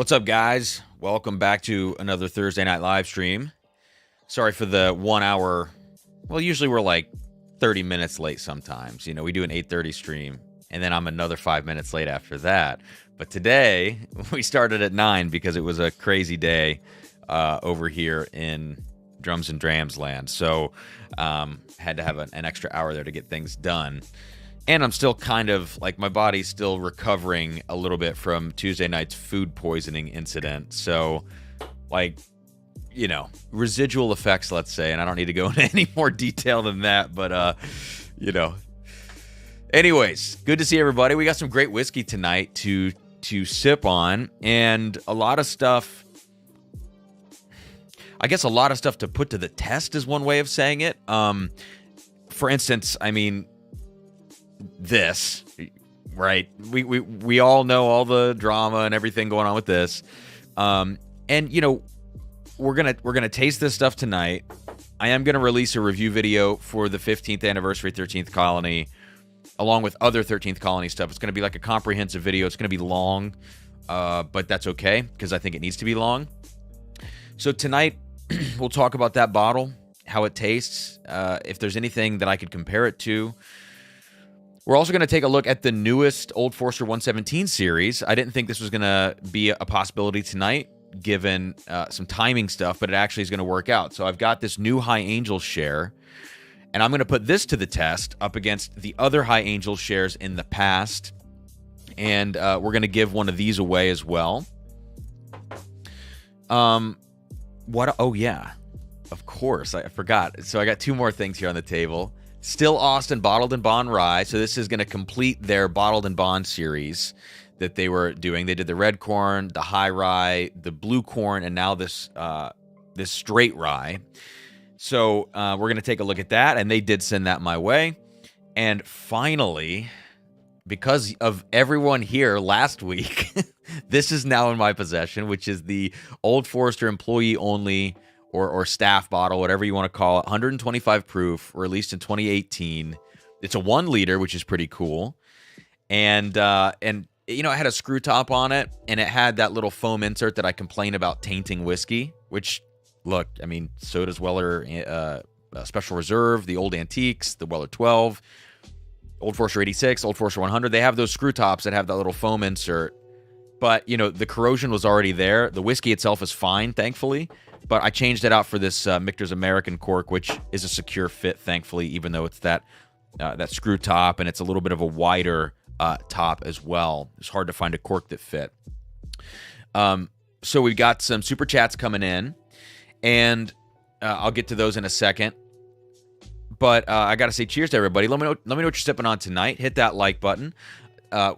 What's up, guys? Welcome back to another Thursday night live stream. Sorry for the 1 hour. Well, usually we're like 30 minutes late sometimes. You know, we do an 8:30 stream, and then I'm another 5 minutes late after that. But today, we started at 9 because it was a crazy day over here in Drums and Drams land. So, had to have an extra hour there to get things done. And I'm still kind of, like, my body's still recovering a little bit from Tuesday night's food poisoning incident. So, like, you know, residual effects, let's say. And I don't need to go into any more detail than that. But, you know. Anyways, good to see everybody. We got some great whiskey tonight to sip on. And a lot of stuff. I guess a lot of stuff to put to the test is one way of saying it. For instance, I mean, this, right? We all know all the drama and everything going on with this. And you know, we're gonna taste this stuff tonight. I am gonna release a review video for the 15th anniversary 13th Colony, along with other 13th Colony stuff. It's gonna be like a comprehensive video. It's gonna be long, but that's okay because I think it needs to be long. So tonight we'll talk about that bottle, how it tastes, if there's anything that I could compare it to. We're also going to take a look at the newest Old Forester 117 series. I didn't think this was going to be a possibility tonight, given some timing stuff, but it actually is going to work out. So I've got this new High Angel share, and I'm going to put this to the test up against the other High Angel shares in the past, and we're going to give one of these away as well. Oh, yeah. Of course. I forgot. So I got two more things here on the table. Still Austin Bottled and Bond Rye. So this is going to complete their Bottled and Bond series that they were doing. They did the red corn, the high rye, the blue corn, and now this straight rye. So we're going to take a look at that, and they did send that my way. And finally, because of everyone here last week, this is now in my possession, which is the Old Forester employee only or staff bottle, whatever you want to call it, 125 proof, released in 2018. It's a 1 liter, which is pretty cool. And you know, it had a screw top on it, and it had that little foam insert that I complain about tainting whiskey, which, look, I mean, so does Weller Special Reserve, the Old Antiques, the Weller 12, Old Forester 86, Old Forester 100. They have those screw tops that have that little foam insert. But, you know, the corrosion was already there. The whiskey itself is fine, thankfully. But I changed it out for this Michter's American cork, which is a secure fit, thankfully, even though it's that screw top, and it's a little bit of a wider top as well. It's hard to find a cork that fit. So we've got some super chats coming in, and I'll get to those in a second. But I got to say cheers to everybody. Let me know what you're sipping on tonight. Hit that like button.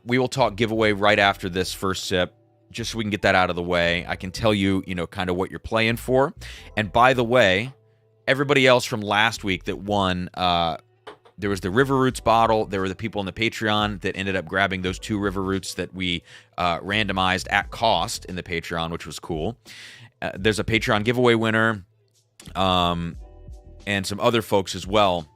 We will talk giveaway right after this first sip, just so we can get that out of the way. I can tell you, you know, kind of what you're playing for. And by the way, everybody else from last week that won, there was the River Roots bottle. There were the people on the Patreon that ended up grabbing those 2 River Roots that we randomized at cost in the Patreon, which was cool. There's a Patreon giveaway winner, and some other folks as well.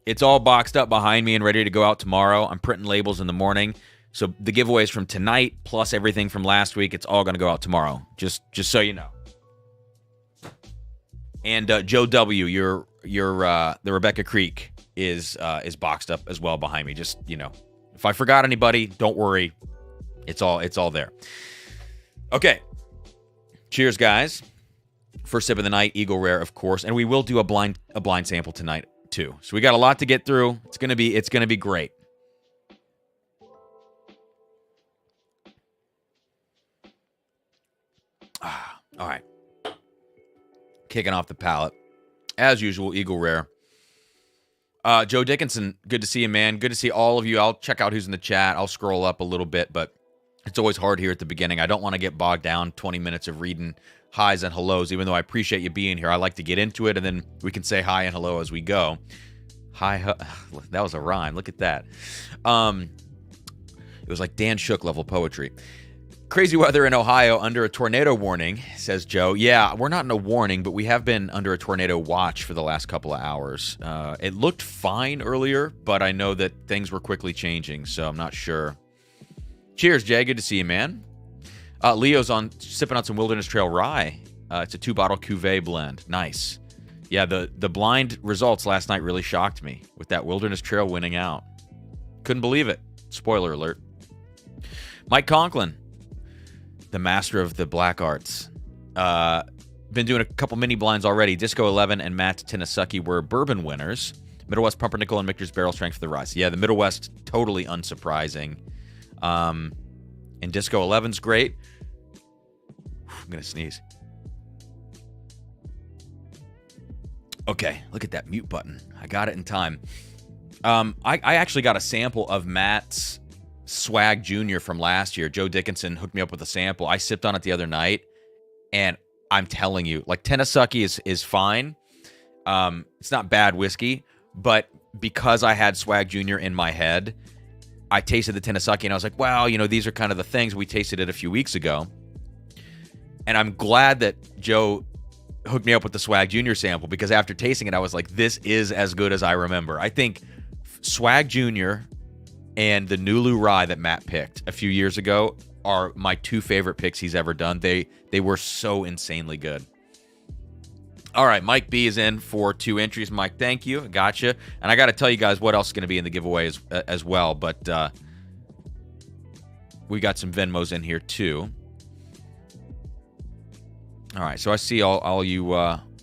It's all boxed up behind me and ready to go out tomorrow. I'm printing labels in the morning. So the giveaways from tonight plus everything from last week, it's all going to go out tomorrow. Just so you know. And Joe W, your the Rebecca Creek is boxed up as well behind me. Just, you know, if I forgot anybody, don't worry. It's all there. Okay. Cheers, guys. First sip of the night, Eagle Rare, of course, and we will do a blind sample tonight too. So we got a lot to get through. It's gonna be great. All right. Kicking off the palate, as usual, Eagle Rare. Joe Dickinson, good to see you, man. Good to see all of you. I'll check out who's in the chat. I'll scroll up a little bit, but it's always hard here at the beginning. I don't want to get bogged down 20 minutes of reading highs and hellos, even though I appreciate you being here. I like to get into it, and then we can say hi and hello as we go. That was a rhyme. Look at that. It was like Dan Shook level poetry. Crazy weather in Ohio under a tornado warning, says Joe. Yeah, we're not in a warning, but we have been under a tornado watch for the last couple of hours. It looked fine earlier, but I know that things were quickly changing, so I'm not sure. Cheers, Jay. Good to see you, man. Leo's sipping on some Wilderness Trail Rye. It's a 2-bottle cuvee blend. Nice. Yeah, the blind results last night really shocked me with that Wilderness Trail winning out. Couldn't believe it. Spoiler alert. Mike Conklin, the master of the black arts. Been doing a couple mini blinds already. Disco 11 and Matt Tenasuki were bourbon winners. Middle West Pumpernickel and Michter's Barrel Strength for the Rye. So yeah, the Middle West, totally unsurprising. And Disco 11's great. I'm going to sneeze. Okay, look at that mute button. I got it in time. I actually got a sample of Matt's Swag Junior from last year. Joe Dickinson hooked me up with a sample. I sipped on it the other night, and I'm telling you, like, Tenasuki is fine. It's not bad whiskey, but because I had Swag Junior in my head, I tasted the Tenasuki, and I was like, wow, these are kind of the things. We tasted it a few weeks ago. And I'm glad that Joe hooked me up with the Swag Junior sample, because after tasting it, I was like, this is as good as I remember. I think Swag Junior and the Nulu Rye that Matt picked a few years ago are my two favorite picks he's ever done. They were so insanely good. All right, Mike B is in for 2 entries. Mike, thank you. Gotcha. And I got to tell you guys what else is going to be in the giveaway as well, but we got some Venmos in here too. All right, so I see all you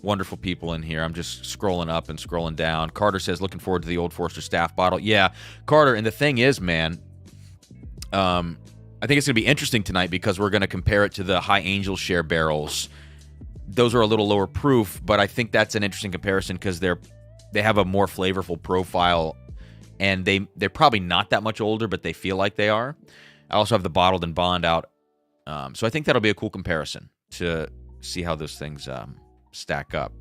wonderful people in here. I'm just scrolling up and scrolling down. Carter says, looking forward to the Old Forester Staff bottle. Yeah, Carter, and the thing is, man, I think it's going to be interesting tonight because we're going to compare it to the High Angel Share barrels. Those are a little lower proof, but I think that's an interesting comparison because they have a more flavorful profile, and they're probably not that much older, but they feel like they are. I also have the Bottled and Bond out, so I think that'll be a cool comparison to see how those things stack up.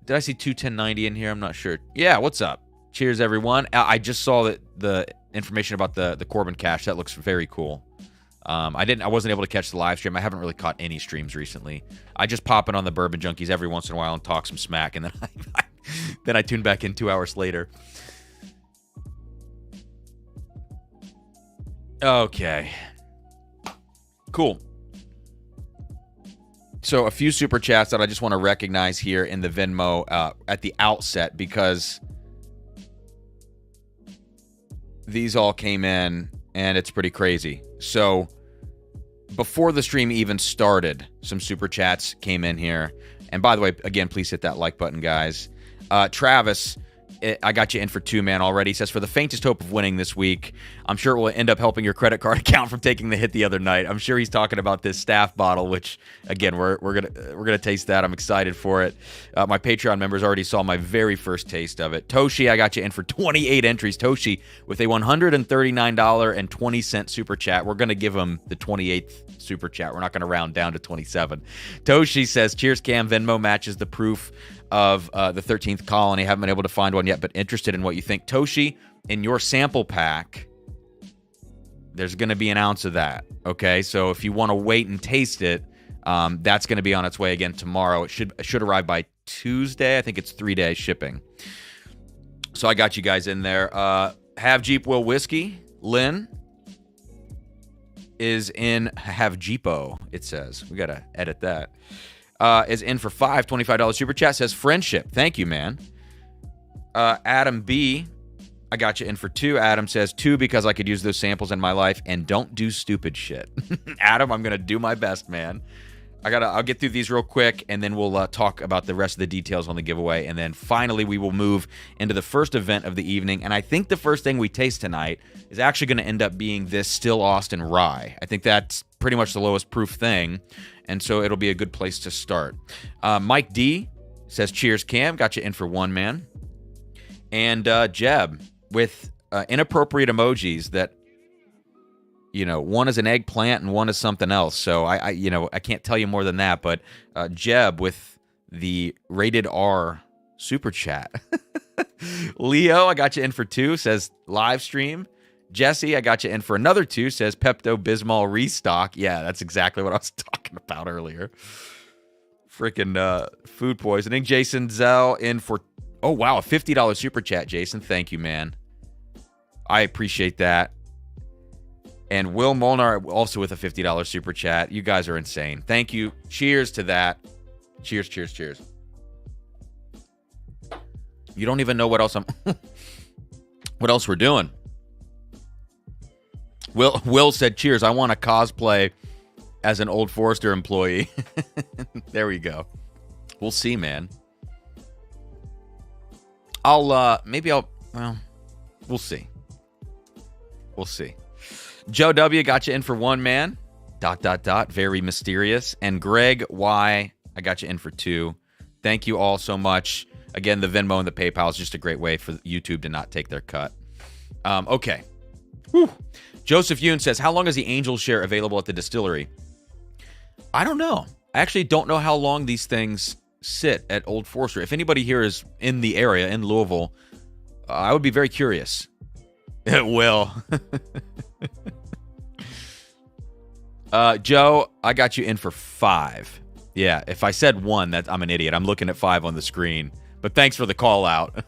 Did I see 21090 in here? I'm not sure. Yeah, what's up? Cheers, everyone. I just saw that the information about the Corbin cache. That looks very cool. I wasn't able to catch the live stream. I haven't really caught any streams recently. I just pop in on the Bourbon Junkies every once in a while and talk some smack, and then I tune back in 2 hours later. Okay. Cool. So a few super chats that I just want to recognize here in the Venmo at the outset, because these all came in and it's pretty crazy. So before the stream even started, some super chats came in here. And by the way, again, please hit that like button, guys. Travis, I got you in for 2, man, already. He says, for the faintest hope of winning this week, I'm sure it will end up helping your credit card account from taking the hit the other night. I'm sure he's talking about this staff bottle, which, again, we're gonna taste that. I'm excited for it. My Patreon members already saw my very first taste of it. Toshi, I got you in for 28 entries. Toshi, with a $139.20 super chat. We're gonna give him the 28th super chat. We're not gonna round down to 27. Toshi says, cheers, Cam. Venmo matches the proof of the 13th colony. Haven't been able to find one yet, but interested in what you think. Toshi, in your sample pack, there's going to be an ounce of that, okay? So if you want to wait and taste it, that's going to be on its way again tomorrow. It should arrive by Tuesday. I think it's 3-day shipping. So I got you guys in there. Have Jeep Will Whiskey. Lynn is in Have Jeepo, it says. We got to edit that. Is in for $25 super chat, says friendship. Thank you, man. Adam B, I got you in for 2. Adam says 2 because I could use those samples in my life and don't do stupid shit. Adam, I'm gonna do my best, man. I'll get through these real quick, and then we'll talk about the rest of the details on the giveaway, and then finally we will move into the first event of the evening. And I think the first thing we taste tonight is actually going to end up being this Still Austin Rye. I think that's pretty much the lowest proof thing, and so it'll be a good place to start. Mike D says, cheers, Cam. Got you in for 1, man. And Jeb with inappropriate emojis that, one is an eggplant and one is something else. So I can't tell you more than that. But Jeb with the rated R super chat. Leo, I got you in for 2. Says live stream. Jesse, I got you in for another 2. Says Pepto-Bismol restock. Yeah, that's exactly what I was talking about earlier. Freaking food poisoning. Jason Zell in for, oh, wow, a $50 super chat, Jason. Thank you, man. I appreciate that. And Will Molnar also with a $50 super chat. You guys are insane. Thank you. Cheers to that. Cheers, cheers, cheers. You don't even know what else what else we're doing. Will said, cheers. I want to cosplay as an Old Forester employee. There we go. We'll see, man. Well, we'll see. We'll see. Joe W. got you in for one, man. ... Very mysterious. And Greg Y. I got you in for two. Thank you all so much. Again, the Venmo and the PayPal is just a great way for YouTube to not take their cut. Okay. Whew. Joseph Yoon says, how long is the Angel Share available at the distillery? I don't know. I actually don't know how long these things sit at Old Forester. If anybody here is in the area, in Louisville, I would be very curious. It will. Joe, I got you in for 5. Yeah, if I said 1, that I'm an idiot. I'm looking at 5 on the screen. But thanks for the call out.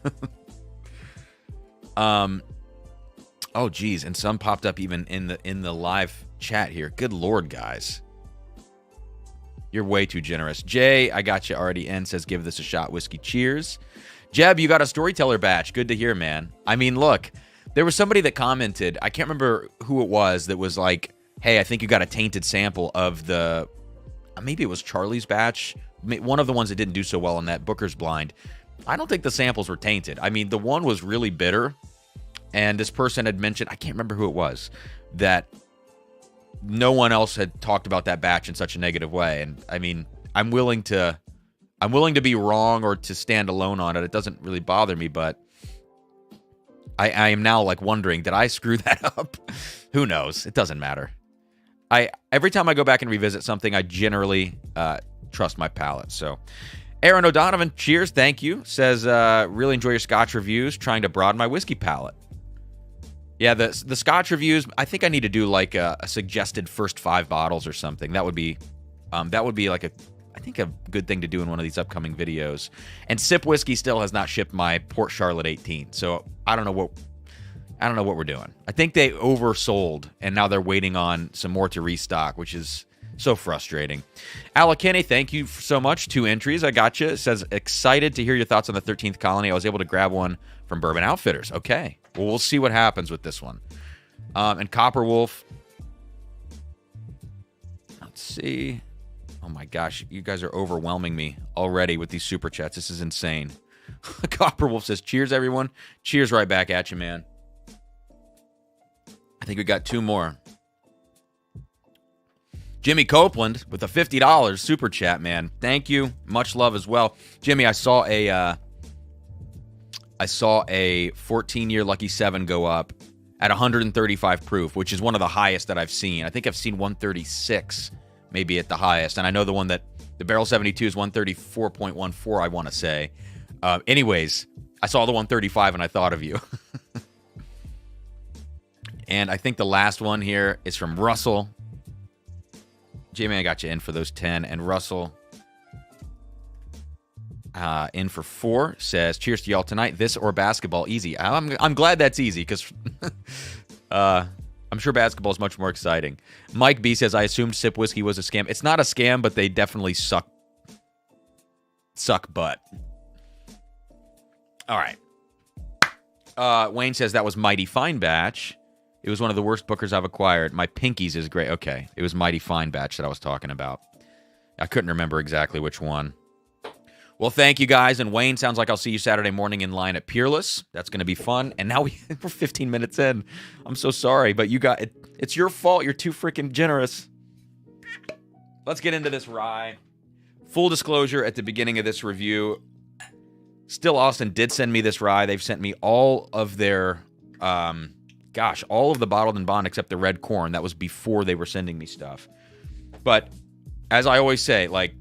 Oh geez, and some popped up even in the live chat here. Good Lord, guys. You're way too generous. Jay, I got you already in, says give this a shot. Whiskey, cheers. Jeb, you got a storyteller batch. Good to hear, man. I mean, look, there was somebody that commented, I can't remember who it was, that was like, hey, I think you got a tainted sample of the, maybe it was Charlie's batch, one of the ones that didn't do so well in that Booker's Blind. I don't think the samples were tainted. I mean, the one was really bitter, and this person had mentioned, I can't remember who it was, that no one else had talked about that batch in such a negative way. And I mean, I'm willing to be wrong or to stand alone on it. It doesn't really bother me, but I am now like wondering, did I screw that up? Who knows? It doesn't matter. Every time I go back and revisit something, I generally trust my palate. So Aaron O'Donovan, cheers, thank you. Says, really enjoy your Scotch reviews, trying to broaden my whiskey palate. Yeah, the Scotch reviews, I think I need to do like a suggested first 5 bottles or something. That would be like I think a good thing to do in one of these upcoming videos. And Sip Whiskey still has not shipped my Port Charlotte 18. So I don't know what we're doing. I think they oversold and now they're waiting on some more to restock, which is so frustrating. Alakene, thank you so much. 2 entries. I got you. It says, excited to hear your thoughts on the 13th Colony. I was able to grab one from Bourbon Outfitters. Okay. Well, we'll see what happens with this one. And Copper Wolf. Let's see. Oh my gosh. You guys are overwhelming me already with these super chats. This is insane. Copper Wolf says, cheers, everyone. Cheers right back at you, man. I think we got 2 more. Jimmy Copeland with a $50 super chat, man. Thank you. Much love as well. Jimmy, I saw a 14-year Lucky 7 go up at 135 proof, which is one of the highest that I've seen. I think I've seen 136 maybe at the highest. And I know the one that the Barrel 72 is 134.14, I want to say. Anyways, I saw the 135 and I thought of you. And I think the last one here is from Russell. Jamie, I got you in for those 10. And Russell, in for 4, says, cheers to y'all tonight. This or basketball, easy. I'm glad that's easy because I'm sure basketball is much more exciting. Mike B says, I assumed Sip Whiskey was a scam. It's not a scam, but they definitely suck butt. All right. Wayne says that was Mighty Fine Batch. It was one of the worst Bookers I've acquired. My Pinkies is great. Okay, it was Mighty Fine Batch that I was talking about. I couldn't remember exactly which one. Well, thank you guys. And Wayne, sounds like I'll see you Saturday morning in line at Peerless. That's going to be fun. And now we're 15 minutes in. I'm so sorry, but you got it. It's your fault. You're too freaking generous. Let's get into this rye. Full disclosure at the beginning of this review. Still Austin did send me this rye. They've sent me all of their, all of the bottled and bond except the red corn. That was before they were sending me stuff. But as I always say, like,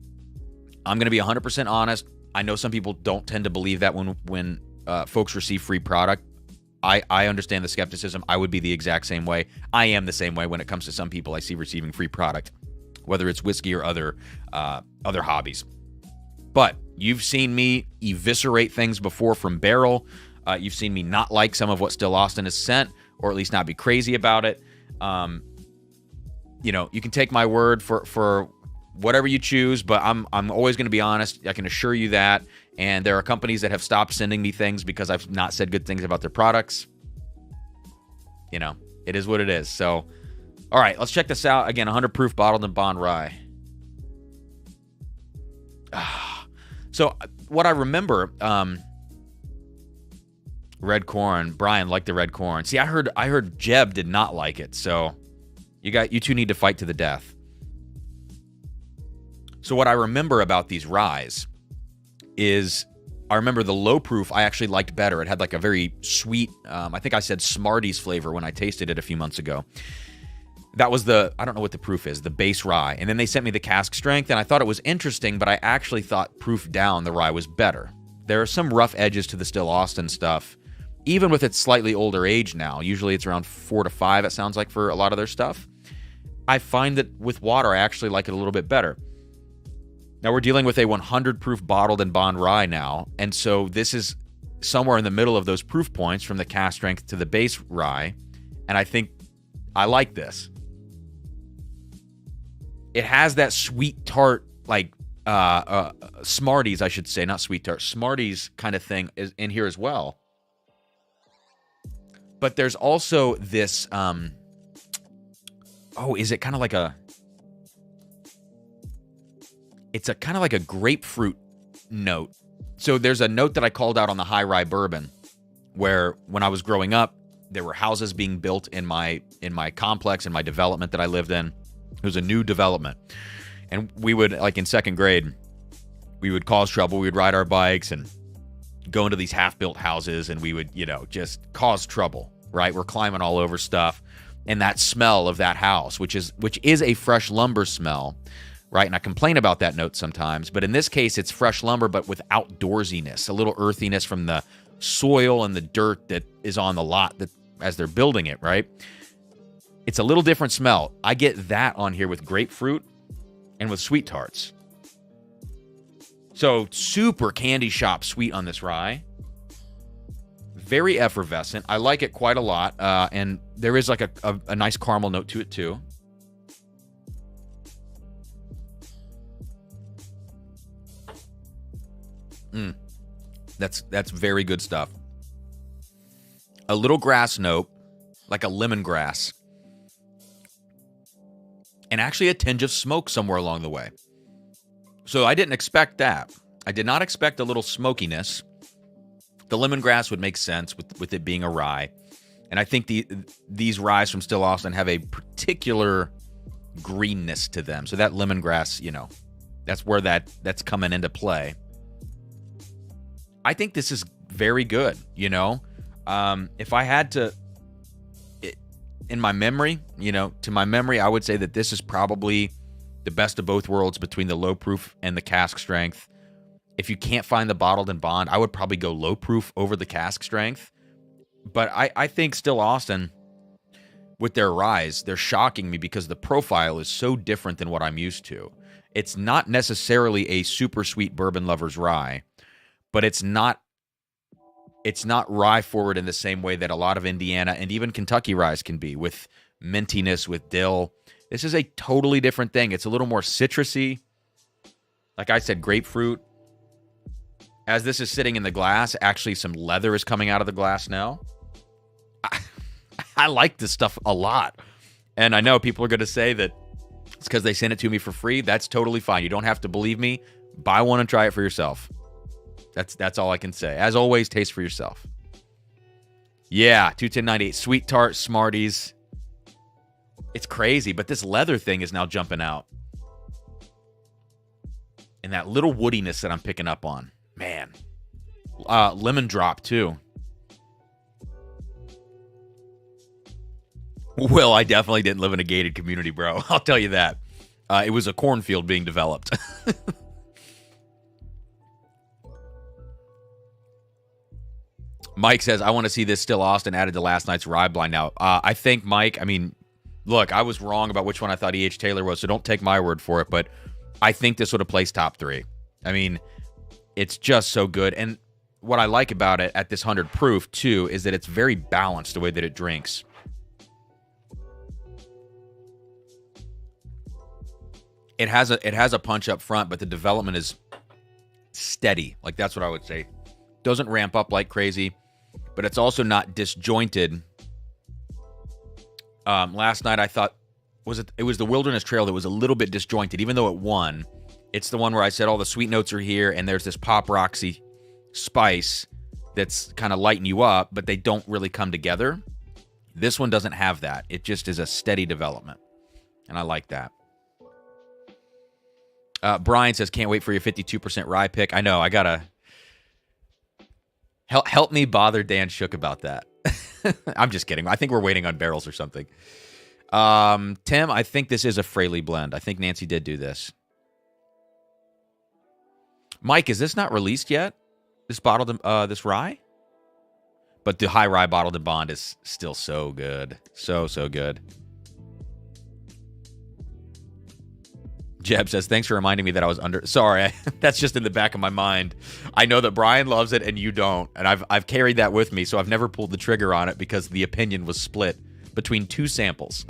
I'm going to be 100% honest. I know some people don't tend to believe that when folks receive free product. I understand the skepticism. I would be the exact same way. I am the same way when it comes to some people I see receiving free product, whether it's whiskey or other hobbies. But you've seen me eviscerate things before from barrel. You've seen me not like some of what Still Austin has sent, or at least not be crazy about it. you can take my word for whatever you choose, but I'm always going to be honest. I can assure you that. And there are companies that have stopped sending me things because I've not said good things about their products. It is what it is. So, all right, let's check this out. Again, 100 proof bottled in bond rye. So what I remember, red corn. Brian liked the red corn. See, I heard Jeb did not like it. So you two need to fight to the death. So what I remember about these ryes is I remember the low proof I actually liked better. It had like a very sweet, I think I said Smarties flavor when I tasted it a few months ago. That was I don't know what the proof is, the base rye. And then they sent me the cask strength, and I thought it was interesting, but I actually thought proof down the rye was better. There are some rough edges to the Still Austin stuff, even with its slightly older age now. Usually it's around 4 to 5, it sounds like, for a lot of their stuff. I find that with water, I actually like it a little bit better. Now, we're dealing with a 100 proof bottled in bond rye now, and so this is somewhere in the middle of those proof points from the cask strength to the base rye, and I think I like this. It has that sweet tart, like Smarties, I should say, not sweet tart, Smarties kind of thing is in here as well. But there's also this, is it kind of like it's a kind of like a grapefruit note. So there's a note that I called out on the high rye bourbon, where when I was growing up, there were houses being built in my complex, in my development that I lived in. It was a new development. And we would, like in second grade, we would cause trouble. We would ride our bikes and go into these half-built houses, and we would, just cause trouble, right? We're climbing all over stuff. And that smell of that house, which is a fresh lumber smell, right? And I complain about that note sometimes, but in this case, it's fresh lumber, but with outdoorsiness, a little earthiness from the soil and the dirt that is on the lot that as they're building it, right? It's a little different smell. I get that on here with grapefruit and with sweet tarts. So super candy shop sweet on this rye. Very effervescent. I like it quite a lot. And there is like a nice caramel note to it too. That's very good stuff. A little grass note, like a lemongrass. And actually a tinge of smoke somewhere along the way. So I didn't expect that. I did not expect a little smokiness. The lemongrass would make sense with it being a rye. And I think these ryes from Still Austin have a particular greenness to them. So that lemongrass, that's where that's coming into play. I think this is very good, If I had to, in my memory, to my memory, I would say that this is probably the best of both worlds between the low proof and the cask strength. If you can't find the bottled and bond, I would probably go low proof over the cask strength. But I think Still Austin, with their ryes, they're shocking me because the profile is so different than what I'm used to. It's not necessarily a super sweet bourbon lover's rye, but it's not rye forward in the same way that a lot of Indiana and even Kentucky ryes can be, with mintiness, with dill. This is a totally different thing. It's a little more citrusy. Like I said, grapefruit. As this is sitting in the glass, actually some leather is coming out of the glass now. I like this stuff a lot. And I know people are going to say that it's because they sent it to me for free. That's totally fine. You don't have to believe me. Buy one and try it for yourself. That's all I can say. As always, taste for yourself. Yeah, 210.98. Sweet tart, Smarties. It's crazy, but this leather thing is now jumping out. And that little woodiness that I'm picking up on. Man. Lemon drop, too. Well, I definitely didn't live in a gated community, bro. I'll tell you that. It was a cornfield being developed. Mike says, I want to see this Still Austin added to last night's rye blind now. I think, Mike, look, I was wrong about which one I thought E.H. Taylor was, so don't take my word for it, but I think this would have placed top 3. It's just so good. And what I like about it at this 100 proof, too, is that it's very balanced the way that it drinks. It has a punch up front, but the development is steady. Like, that's what I would say. Doesn't ramp up like crazy, but it's also not disjointed. Last night I thought it was the Wilderness Trail that was a little bit disjointed, even though it won. It's the one where I said all the sweet notes are here, and there's this Pop Roxy spice that's kind of lighting you up, but they don't really come together. This one doesn't have that. It just is a steady development, and I like that. Brian says, can't wait for your 52% rye pick. I know, I gotta... Help me bother Dan Shook about that. I'm just kidding. I think we're waiting on barrels or something. Tim, I think this is a Fraley blend. I think Nancy did do this. Mike, is this not released yet? This bottled, this rye? But the high rye bottled in bond is still so good. So good. Jeb says, thanks for reminding me that I was under... Sorry, that's just in the back of my mind. I know that Brian loves it and you don't. And I've carried that with me, so I've never pulled the trigger on it because the opinion was split between two samples.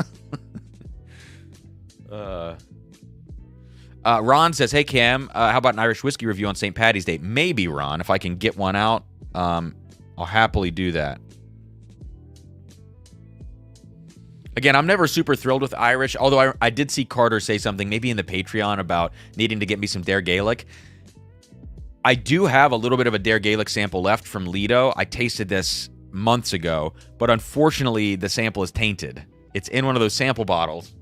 Ron says, hey, Cam, how about an Irish whiskey review on St. Paddy's Day? Maybe, Ron. If I can get one out, I'll happily do that. Again, I'm never super thrilled with Irish, although I did see Carter say something, maybe in the Patreon, about needing to get me some Dare Gaelic. I do have a little bit of a Dare Gaelic sample left from Lido. I tasted this months ago, but unfortunately, the sample is tainted. It's in one of those sample bottles.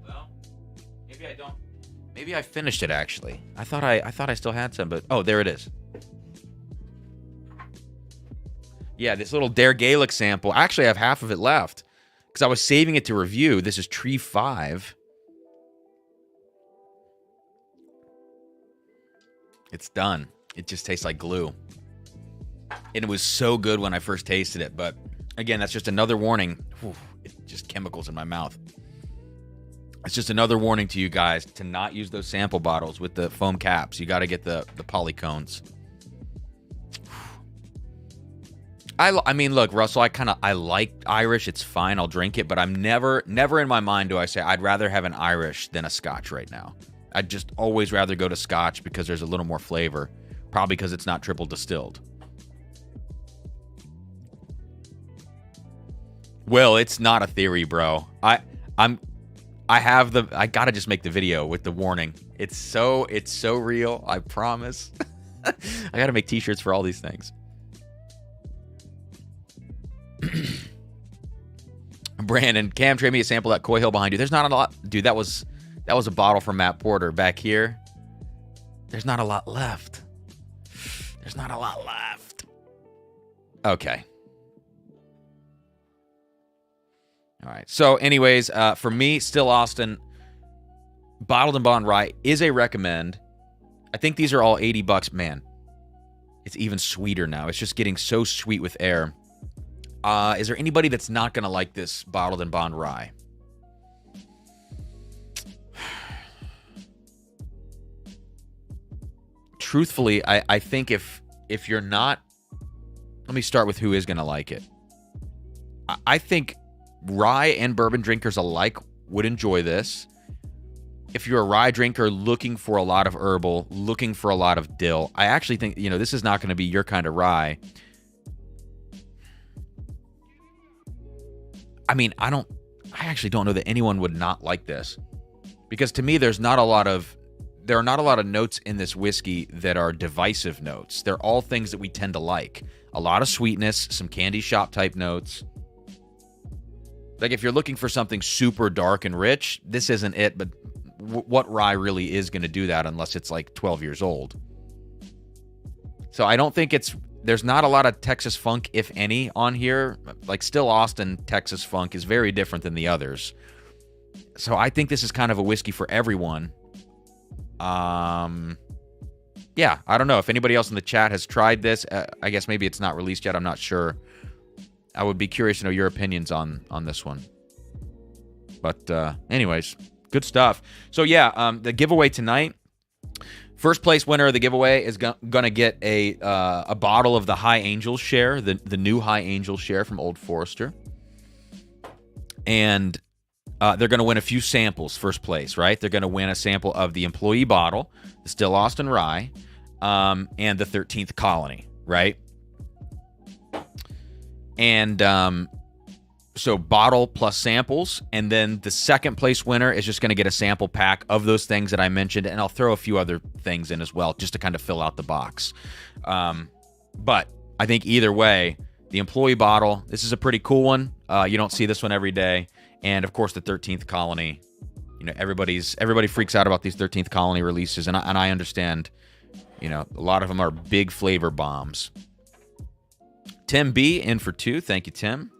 Well, maybe I don't. Maybe I finished it, actually. I thought I still had some, but... Oh, there it is. Yeah, this little Dare Gaelic sample. Actually, I have half of it left because I was saving it to review. This is Tree 5. It's done. It just tastes like glue. And it was so good when I first tasted it. But, again, that's just another warning. Whew, it's just chemicals in my mouth. It's just another warning to you guys to not use those sample bottles with the foam caps. You got to get the polycones. I mean, look, Russell, I like Irish. It's fine. I'll drink it. But I'm never in my mind do I say I'd rather have an Irish than a Scotch right now. I'd just always rather go to Scotch because there's a little more flavor. Probably because it's not triple distilled. Well, it's not a theory, bro. I gotta just make the video with the warning. It's so real. I promise. I gotta make t-shirts for all these things. Brandon, Cam, trade me a sample of that Coy Hill behind you. There's not a lot, dude. That was a bottle from Matt Porter back here. There's not a lot left. Okay. All right. So, anyways, for me, still Austin, bottled and bond rye is a recommend. I think these are all $80. Man, it's even sweeter now. It's just getting so sweet with air. Is there anybody that's not going to like this bottled and bond rye? Truthfully, I think if you're not... Let me start with who is going to like it. I think rye and bourbon drinkers alike would enjoy this. If you're a rye drinker looking for a lot of herbal, looking for a lot of dill, I actually think, this is not going to be your kind of rye. I mean, I actually don't know that anyone would not like this, because to me, there are not a lot of notes in this whiskey that are divisive notes. They're all things that we tend to like. A lot of sweetness, some candy shop type notes. Like if you're looking for something super dark and rich, this isn't it, but what rye really is going to do that unless it's like 12 years old? So I don't think there's not a lot of Texas funk, if any, on here. Like still Austin Texas funk is very different than the others. So I think this is kind of a whiskey for everyone. Yeah, I don't know if anybody else in the chat has tried this. I guess maybe it's not released yet. I'm not sure. I would be curious to know your opinions on this one. But anyways, good stuff. So yeah, the giveaway tonight First place winner of the giveaway is going to get a bottle of the High Angel Share, the new High Angel Share from Old Forester. And they're going to win a few samples, first place, right? They're going to win a sample of the employee bottle, the Still Austin Rye, and the 13th Colony, right? And so bottle plus samples, and then the second place winner is just going to get a sample pack of those things that I mentioned, and I'll throw a few other things in as well, just to kind of fill out the box. But I think either way, the employee bottle, this is a pretty cool one. You don't see this one every day. And of course, the 13th Colony. You know, everybody freaks out about these 13th Colony releases, and I understand. You know, a lot of them are big flavor bombs. Tim B in for 2. Thank you, Tim.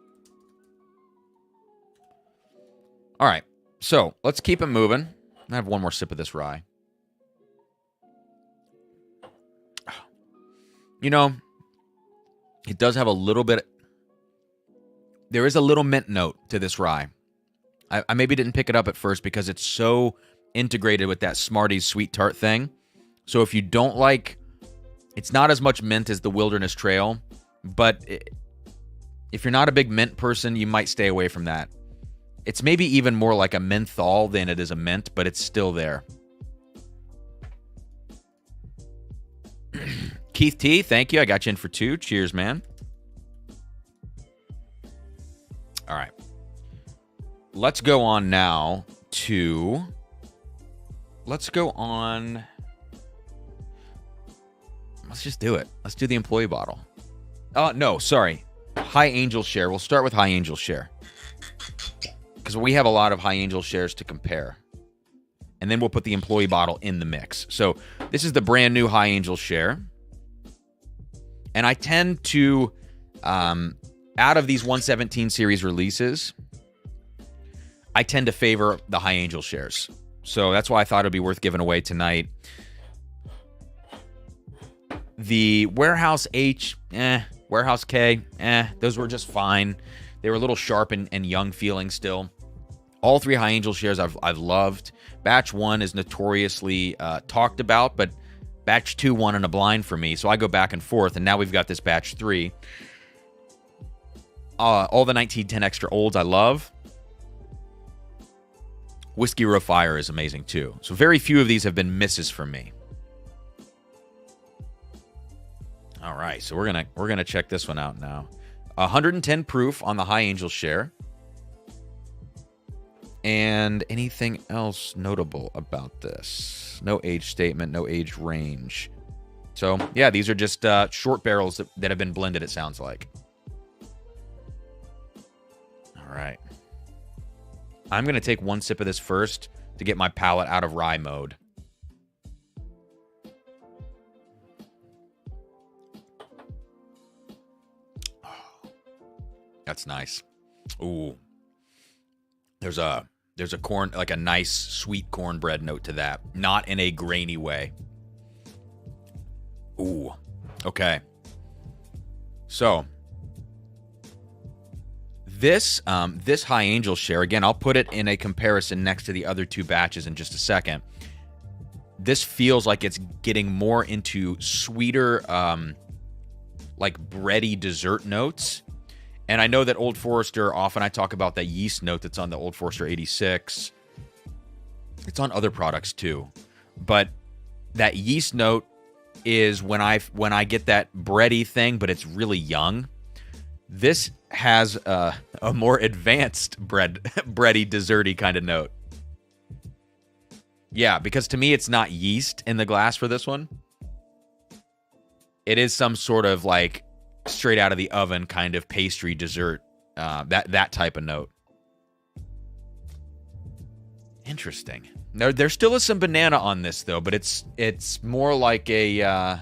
All right, so let's keep it moving. I have one more sip of this rye. You know, it does have a little bit. There is a little mint note to this rye. I maybe didn't pick it up at first because it's so integrated with that Smarties sweet tart thing. So if you don't like, it's not as much mint as the Wilderness Trail, but if you're not a big mint person, you might stay away from that. It's maybe even more like a menthol than it is a mint, but it's still there. Keith T, thank you. I got you in for 2. Cheers, man. All right. Let's go on now to... Let's go on... Let's just do it. Let's do the employee bottle. Oh, no, sorry. High Angel Share. We'll start with High Angel Share, because we have a lot of High Angel Shares to compare. And then we'll put the employee bottle in the mix. So this is the brand new High Angel Share. And I tend to, out of these 117 series releases, I tend to favor the High Angel Shares. So that's why I thought it would be worth giving away tonight. The Warehouse H, Warehouse K, those were just fine. They were a little sharp and young feeling still. All 3 High Angel Shares I've loved. Batch 1 is notoriously talked about, but Batch 2 won in a blind for me, so I go back and forth, and now we've got this Batch 3. All the 1910 Extra Olds I love. Whiskey Row Fire is amazing too. So very few of these have been misses for me. All right, so we're gonna check this one out now. 110 proof on the High Angel Share. And anything else notable about this? No age statement, no age range. So yeah, these are just short barrels that have been blended, it sounds like. All right. I'm gonna take one sip of this first to get my palate out of rye mode. That's nice. Ooh. There's a corn, like a nice sweet cornbread note to that. Not in a grainy way. Ooh. Okay. So this High Angel Share, again, I'll put it in a comparison next to the other 2 batches in just a second. This feels like it's getting more into sweeter, like bready dessert notes. And I know that Old Forester, often I talk about that yeast note that's on the Old Forester 86. It's on other products too. But that yeast note is when I get that bready thing, but it's really young. This has a more advanced bready, desserty kind of note. Yeah, because to me, it's not yeast in the glass for this one. It is some sort of like straight out of the oven kind of pastry dessert, that type of note. Interesting. There still is some banana on this though, but it's more like a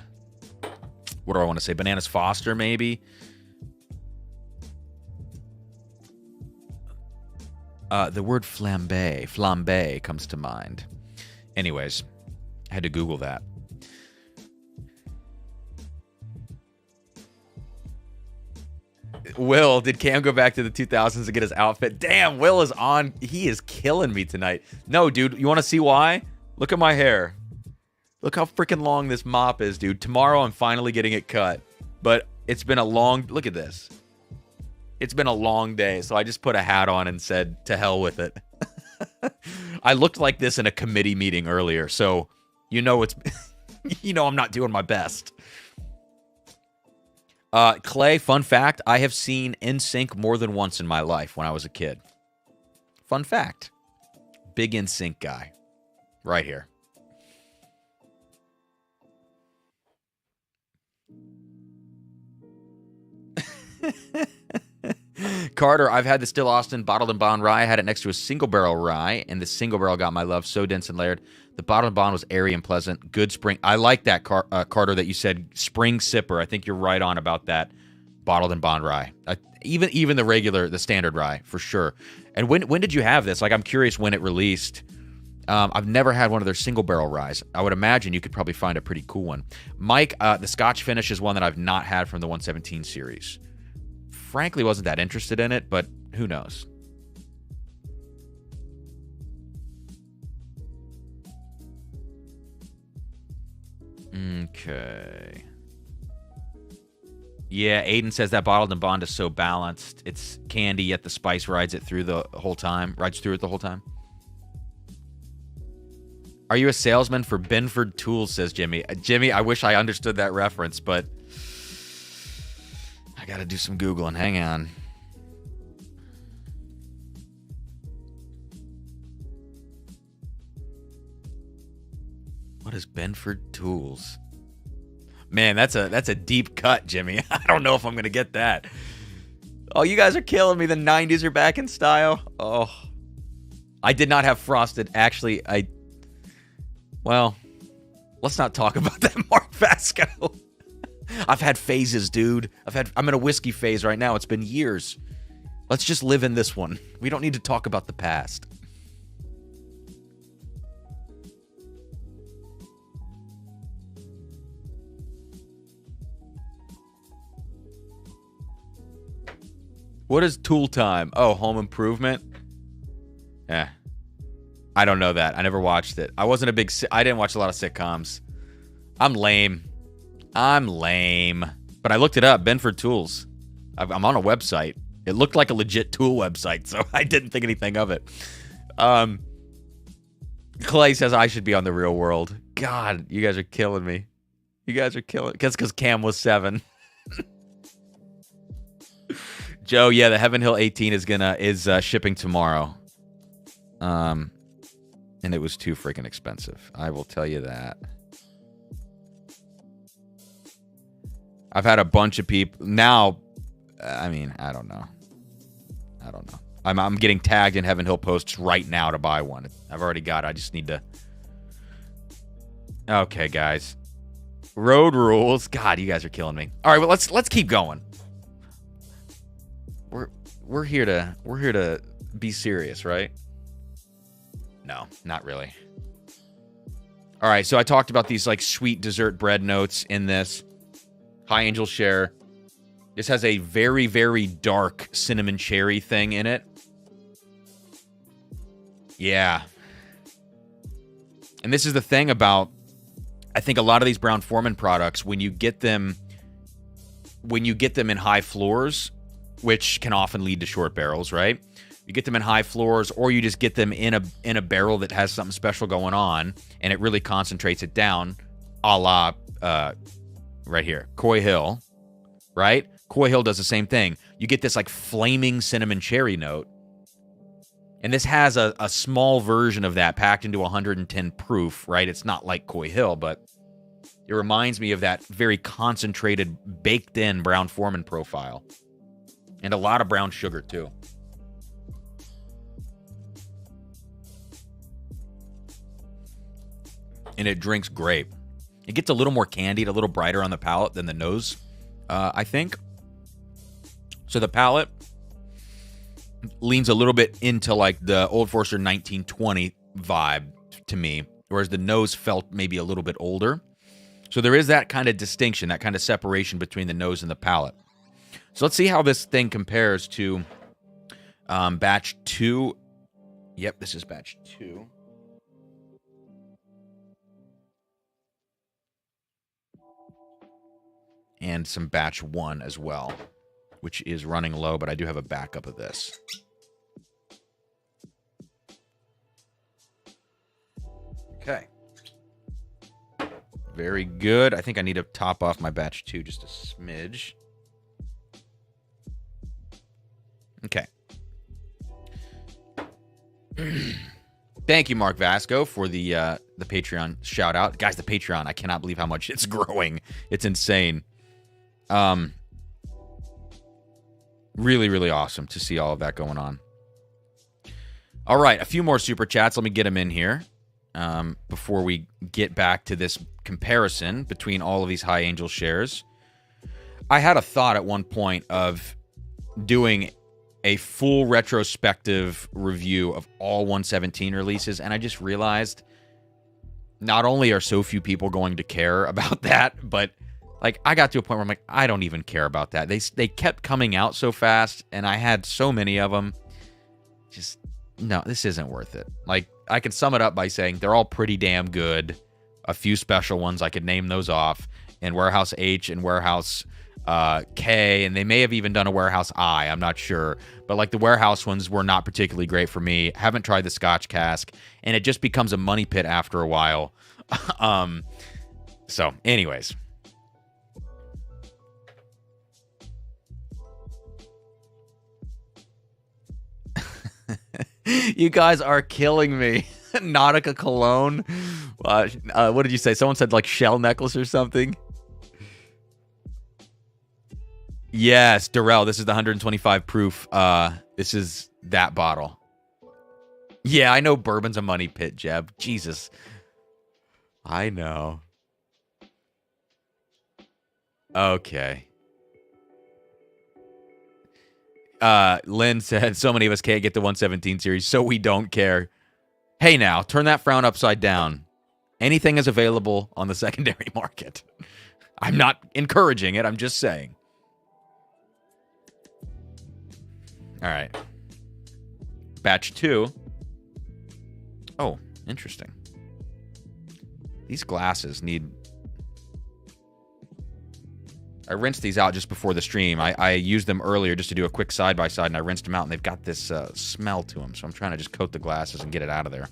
what do I want to say? Bananas Foster maybe. The word flambe comes to mind. Anyways, I had to Google that. Will, did Cam go back to the 2000s to get his outfit? Damn, Will is on. He is killing me tonight. No, dude, you want to see why? Look at my hair. Look how freaking long this mop is, dude. Tomorrow I'm finally getting it cut. But it's been a long... Look at this. It's been a long day, so I just put a hat on and said, to hell with it. I looked like this in a committee meeting earlier, so you know it's... you know I'm not doing my best. Clay, fun fact, I have seen NSYNC more than once in my life when I was a kid. Fun fact. Big NSYNC guy. Right here. Carter, I've had the Still Austin Bottled and Bond Rye. I had it next to a single barrel rye, and the single barrel got my love. So dense and layered. The Bottled and Bond was airy and pleasant. Good spring. I like that, Carter, that you said spring sipper. I think you're right on about that Bottled and Bond Rye. Even the standard rye, for sure. And when did you have this? Like, I'm curious when it released. I've never had one of their single barrel ryes. I would imagine you could probably find a pretty cool one. Mike, the Scotch finish is one that I've not had from the 117 series. Frankly, wasn't that interested in it, but who knows? Okay. Yeah, Aiden says that Bottled and Bond is so balanced. It's candy, yet the spice rides through it the whole time. Are you a salesman for Benford Tools, says Jimmy. Jimmy, I wish I understood that reference, but I gotta do some Googling. Hang on. What is Benford Tools? Man, that's a deep cut, Jimmy. I don't know if I'm gonna get that. Oh, you guys are killing me. The 90s are back in style. Oh, I did not have frosted. Actually, well, let's not talk about that, Mark Vasco. I've had phases, dude. I'm in a whiskey phase right now. It's been years. Let's just live in this one. We don't need to talk about the past. What is Tool Time? Oh, Home Improvement? Yeah. I don't know that. I never watched it. I didn't watch a lot of sitcoms. I'm lame. But I looked it up. Benford Tools. I'm on a website. It looked like a legit tool website, so I didn't think anything of it. Clay says I should be on The Real World. God, you guys are killing me. That's because Cam was 7. Joe, yeah, the Heaven Hill 18 is shipping tomorrow. And it was too freaking expensive. I will tell you that. I've had a bunch of people now. I mean, I don't know. I'm getting tagged in Heaven Hill posts right now to buy one. I've already got it. I just need to. Okay, guys. Road rules. God, you guys are killing me. All right, well let's keep going. We're here to be serious, right? No, not really. All right, so I talked about these like sweet dessert bread notes in this. High Angel Share. This has a very, very dark cinnamon cherry thing in it. Yeah. And this is the thing about, I think a lot of these Brown-Forman products, when you get them in high floors, which can often lead to short barrels, right? You get them in high floors, or you just get them in a barrel that has something special going on, and it really concentrates it down, a la right here, Coy Hill, right? Coy Hill does the same thing. You get this like flaming cinnamon cherry note, and this has a small version of that packed into 110 proof, right? It's not like Coy Hill, but it reminds me of that very concentrated, baked-in Brown-Forman profile. And a lot of brown sugar, too. And it drinks great. It gets a little more candied, a little brighter on the palate than the nose, I think. So the palate leans a little bit into like the Old Forester 1920 vibe to me, whereas the nose felt maybe a little bit older. So there is that kind of distinction, that kind of separation between the nose and the palate. So let's see how this thing compares to batch 2. Yep, this is batch 2. and some batch 1 as well, which is running low, but I do have a backup of this. Okay. Very good. I think I need to top off my batch 2 just a smidge. Okay. Thank you, Mark Vasco, for the Patreon shout out. Guys, the Patreon, I cannot believe how much it's growing. It's insane. Really, really awesome to see all of that going on. All right, a few more super chats. Let me get them in here before we get back to this comparison between all of these High Angel shares. I had a thought at one point of doing a full retrospective review of all 117 releases, and I just realized not only are so few people going to care about that, but like I got to a point where I'm like, I don't even care about that. They kept coming out so fast, and I had so many of them. Just, no, this isn't worth it. Like, I can sum it up by saying they're all pretty damn good. A few special ones, I could name those off, and Warehouse H and Warehouse K, and they may have even done a Warehouse I, I'm not sure. But like the Warehouse ones were not particularly great for me. Haven't tried the Scotch cask, and it just becomes a money pit after a while. So anyways. You guys are killing me. Nautica cologne. What did you say? Someone said like shell necklace or something. Yes, Durrell. This is the 125 proof. This is that bottle. Yeah, I know bourbon's a money pit, Jeb. Jesus. I know. Okay. Lynn said, so many of us can't get the 117 series, so we don't care. Hey now, turn that frown upside down. Anything is available on the secondary market. I'm not encouraging it, I'm just saying. All right. Batch 2. Oh, interesting. These glasses need... I rinsed these out just before the stream. I used them earlier just to do a quick side-by-side, and I rinsed them out, and they've got this smell to them, so I'm trying to just coat the glasses and get it out of there.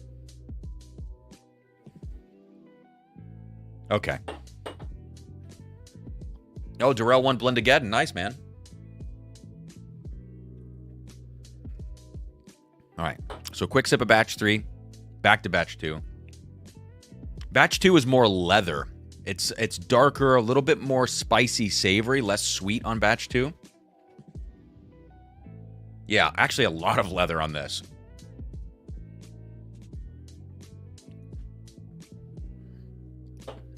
Okay. Oh, Durrell won Blendageddon. Nice, man. All right, so quick sip of batch 3, back to batch 2. Batch 2 is more leather. It's darker, a little bit more spicy, savory, less sweet on batch 2. Yeah, actually a lot of leather on this.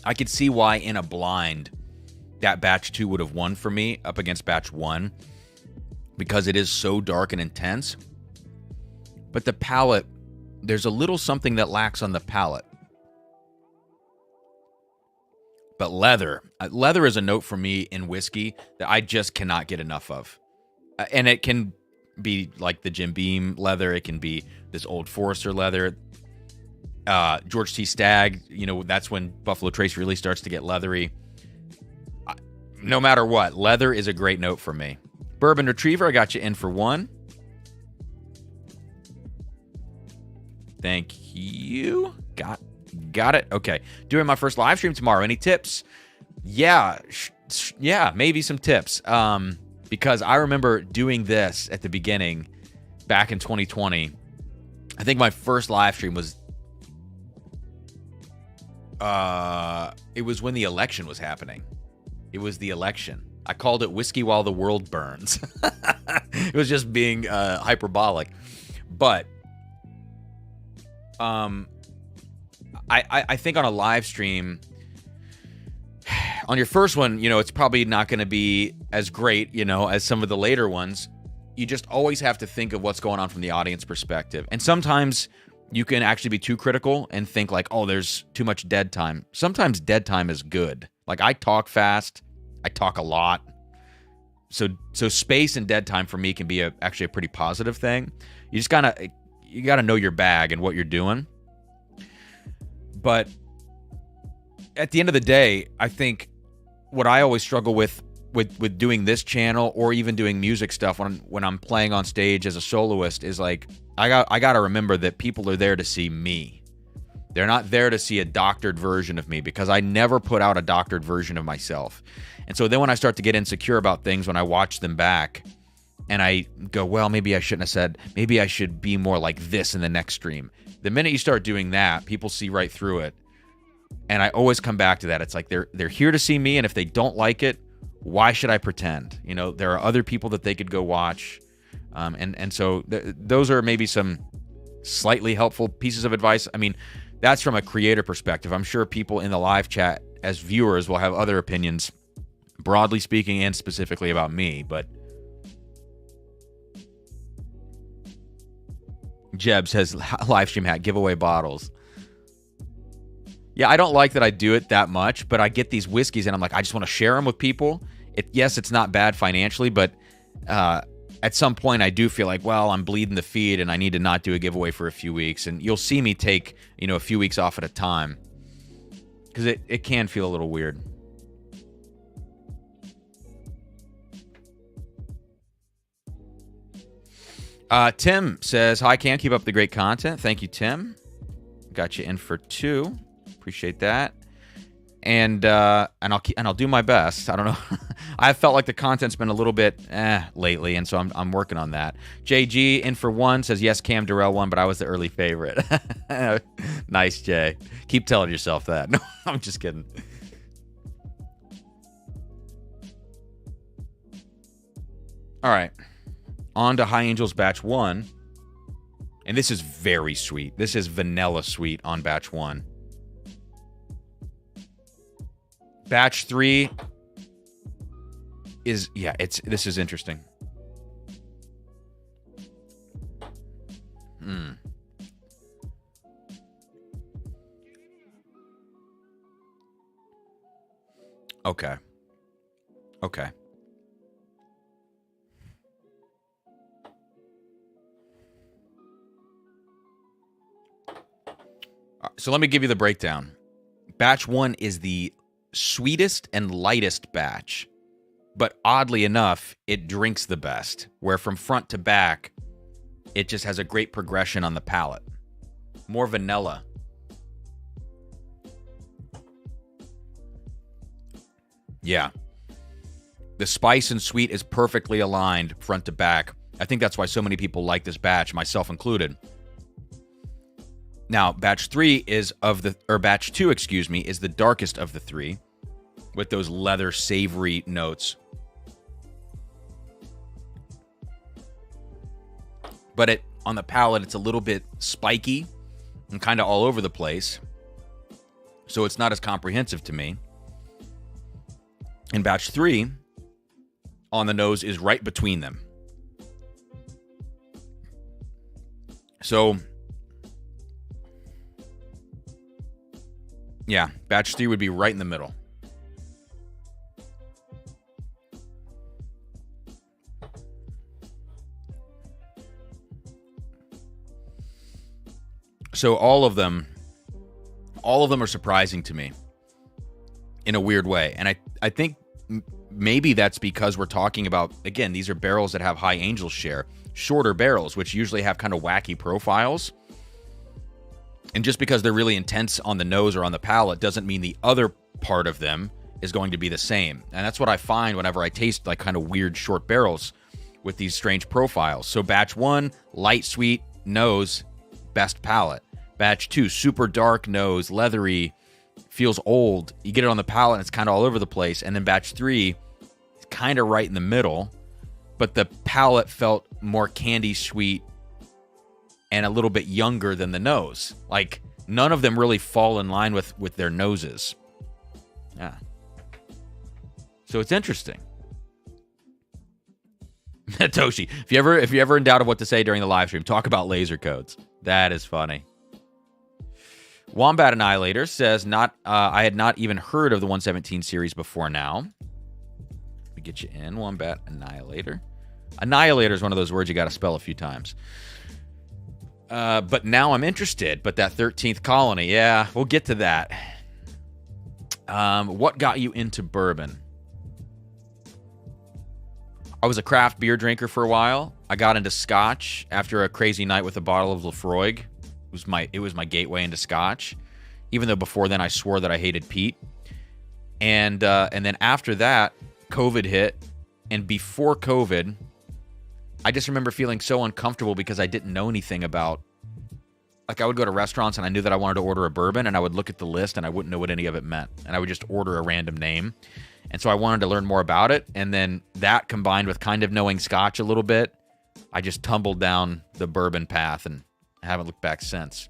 I could see why in a blind that batch 2 would have won for me up against batch 1 because it is so dark and intense. But the palate, there's a little something that lacks on the palate. But leather is a note for me in whiskey that I just cannot get enough of. And it can be like the Jim Beam leather. It can be this Old Forester leather. George T. Stagg, you know, that's when Buffalo Trace really starts to get leathery. No matter what, leather is a great note for me. Bourbon Retriever, I got you in for 1. Thank you. Got it. Okay. Doing my first live stream tomorrow. Any tips? Yeah, maybe some tips. Because I remember doing this at the beginning back in 2020. I think my first live stream was it was when the election was happening. It was the election. I called it Whiskey While the World Burns. It was just being hyperbolic. But I think on a live stream, on your first one, you know, it's probably not going to be as great, you know, as some of the later ones. You just always have to think of what's going on from the audience perspective. And sometimes you can actually be too critical and think like, oh, there's too much dead time. Sometimes dead time is good. Like I talk fast. I talk a lot. So space and dead time for me can be actually a pretty positive thing. You just you got to know your bag and what you're doing. But at the end of the day, I think what I always struggle with doing this channel or even doing music stuff when I'm playing on stage as a soloist is like I got to remember that people are there to see me. They're not there to see a doctored version of me, because I never put out a doctored version of myself. And so then when I start to get insecure about things when I watch them back and I go, well, maybe I shouldn't have said, maybe I should be more like this in the next stream. The minute you start doing that, people see right through it. And I always come back to that. It's like they're here to see me, and if they don't like it, why should I pretend? You know, there are other people that they could go watch. And so those are maybe some slightly helpful pieces of advice. I mean, that's from a creator perspective. I'm sure people in the live chat as viewers will have other opinions, broadly speaking and specifically about me. But Jeb says, live stream hat, give away bottles. Yeah, I don't like that I do it that much, but I get these whiskeys and I'm like, I just want to share them with people. Yes, it's not bad financially, but at some point I do feel like, well, I'm bleeding the feed and I need to not do a giveaway for a few weeks. And you'll see me take, a few weeks off at a time, because it can feel a little weird. Tim says, hi, Cam, keep up the great content. Thank you, Tim. Got you in for 2. Appreciate that. And I'll do my best. I don't know. I felt like the content's been a little bit lately, and so I'm working on that. JG in for 1 says, yes, Cam Durrell won, but I was the early favorite. Nice, Jay. Keep telling yourself that. No, I'm just kidding. All right. On to High Angels Batch 1. And this is very sweet. This is vanilla sweet on Batch 1. Batch 3 is, this is interesting. Okay. So let me give you the breakdown. Batch 1 is the sweetest and lightest batch, but oddly enough, it drinks the best, where from front to back, it just has a great progression on the palate. More vanilla. Yeah. The spice and sweet is perfectly aligned front to back. I think that's why so many people like this batch, myself included. Now, batch 2, is the darkest of the 3, with those leather savory notes. But on the palate, it's a little bit spiky and kind of all over the place. So it's not as comprehensive to me. And batch 3, on the nose, is right between them. So yeah, batch 3 would be right in the middle. So all of them are surprising to me in a weird way. And I think maybe that's because we're talking about, again, these are barrels that have high angel share, shorter barrels, which usually have kind of wacky profiles. And just because they're really intense on the nose or on the palate doesn't mean the other part of them is going to be the same. And that's what I find whenever I taste like kind of weird short barrels with these strange profiles. So batch 1, light sweet nose, best palate. Batch 2, super dark nose, leathery, feels old. You get it on the palate and it's kind of all over the place. And then batch 3, it's kind of right in the middle, but the palate felt more candy sweet and a little bit younger than the nose. Like, none of them really fall in line with their noses. Yeah. So it's interesting. Toshi, if you're ever in doubt of what to say during the live stream, talk about laser codes. That is funny. Wombat Annihilator says, I had not even heard of the 117 series before now. Let me get you in, Wombat Annihilator. Annihilator is one of those words you got to spell a few times. But now I'm interested. But that 13th colony, yeah, we'll get to that. What got you into bourbon? I was a craft beer drinker for a while. I got into Scotch after a crazy night with a bottle of Lafroig. It was my gateway into Scotch, even though before then I swore that I hated peat. And then after that, COVID hit, and before COVID, I just remember feeling so uncomfortable because I didn't know anything about. Like, I would go to restaurants and I knew that I wanted to order a bourbon, and I would look at the list and I wouldn't know what any of it meant, and I would just order a random name. And so I wanted to learn more about it, and then that combined with kind of knowing Scotch a little bit, I just tumbled down the bourbon path and haven't looked back since.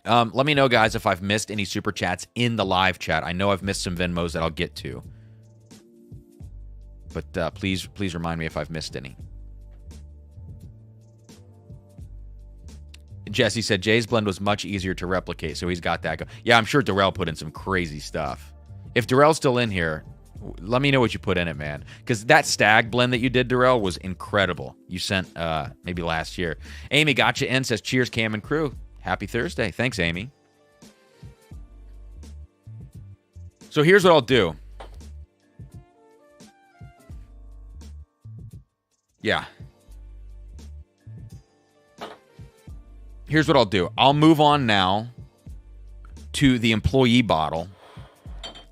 Let me know, guys, if I've missed any super chats in the live chat. I know I've missed some Venmos that I'll get to, but please remind me if I've missed any. Jesse said Jay's blend was much easier to replicate, so he's got that. Yeah, I'm sure Darrell put in some crazy stuff. If Darrell's still in here, let me know what you put in it, man. Because that stag blend that you did, Darrell, was incredible. You sent maybe last year. Amy got you in, says, cheers, Cam and crew. Happy Thursday. Thanks, Amy. So here's what I'll do. Yeah. Here's what I'll do. I'll move on now to the employee bottle,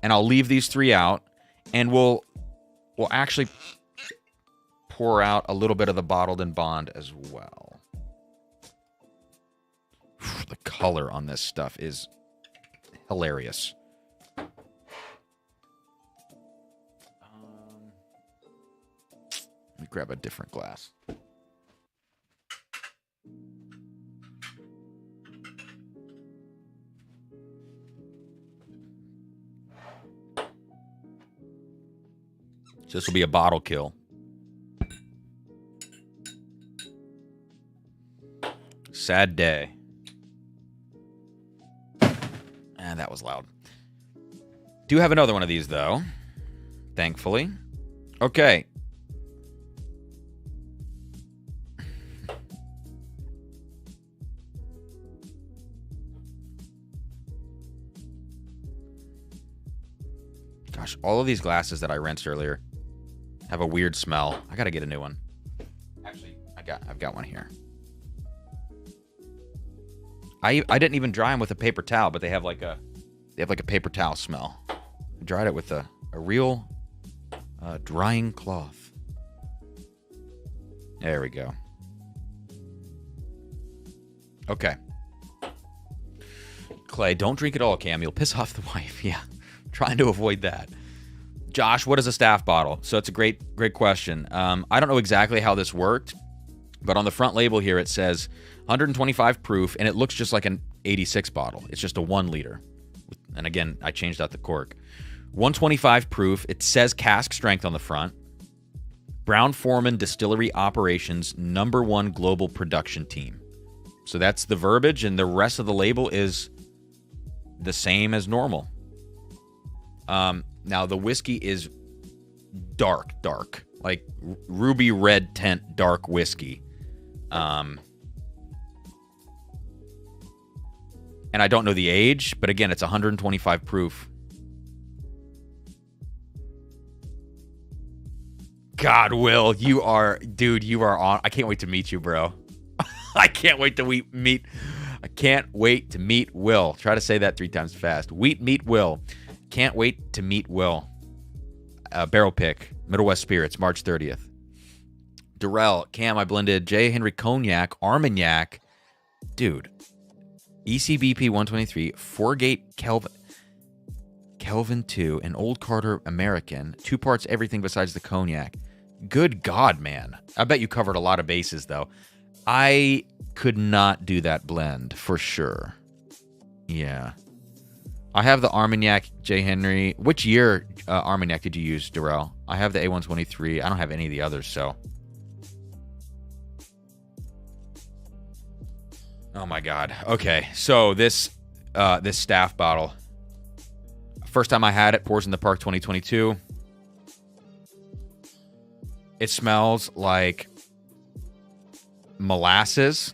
and I'll leave these three out, and we'll actually pour out a little bit of the bottled and bond as well. The color on this stuff is hilarious. Let me grab a different glass. So this will be a bottle kill. Sad day. And that was loud. Do have another one of these, though. Thankfully. Okay. Gosh, all of these glasses that I rinsed earlier have a weird smell. I gotta get a new one. Actually, I've got one here. I didn't even dry them with a paper towel, but they have like a paper towel smell. I dried it with a real drying cloth. There we go. Okay. Clay, don't drink it all, Cam. You'll piss off the wife. Yeah, trying to avoid that. Josh, what is a staff bottle? So it's a great question. I don't know exactly how this worked, but on the front label here it says 125 proof, and it looks just like an 86 bottle. It's just a 1 liter. And again, I changed out the cork. 125 proof. It says cask strength on the front. Brown-Forman Distillery Operations #1 global production team. So that's the verbiage, and the rest of the label is the same as normal. Now, the whiskey is dark, like ruby red tint dark whiskey. And I don't know the age, but again, it's 125 proof. God, Will, you are on. I can't wait to meet you, bro. I can't wait to meet Will. Try to say that 3 times fast. Meet Will. Can't wait to meet Will. Barrel pick, Middle West Spirits, March 30th. Durrell, Cam, I blended J. Henry Cognac, Armagnac. Dude. ECBP 123, 4-gate Kelvin 2, an Old Carter American. 2 parts everything besides the cognac. Good God, man. I bet you covered a lot of bases, though. I could not do that blend, for sure. Yeah. I have the Armagnac J. Henry. Which year Armagnac did you use, Durrell? I have the A123. I don't have any of the others, so. Oh my God. Okay, so this staff bottle. First time I had it, Pours in the Park 2022. It smells like molasses,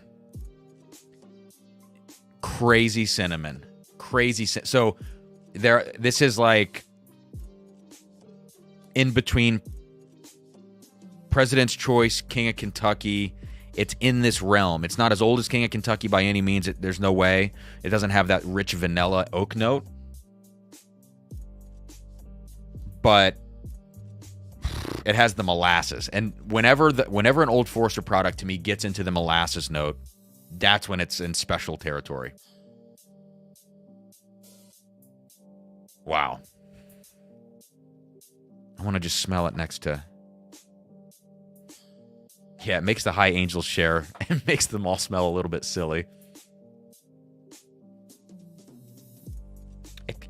crazy cinnamon. So this is like in between President's Choice, King of Kentucky. It's in this realm. It's not as old as King of Kentucky by any means. There's no way. It doesn't have that rich vanilla oak note. But it has the molasses. And whenever an Old Forester product to me gets into the molasses note, that's when it's in special territory. Wow. I want to just smell it next to... Yeah, it makes the High Angels share and makes them all smell a little bit silly.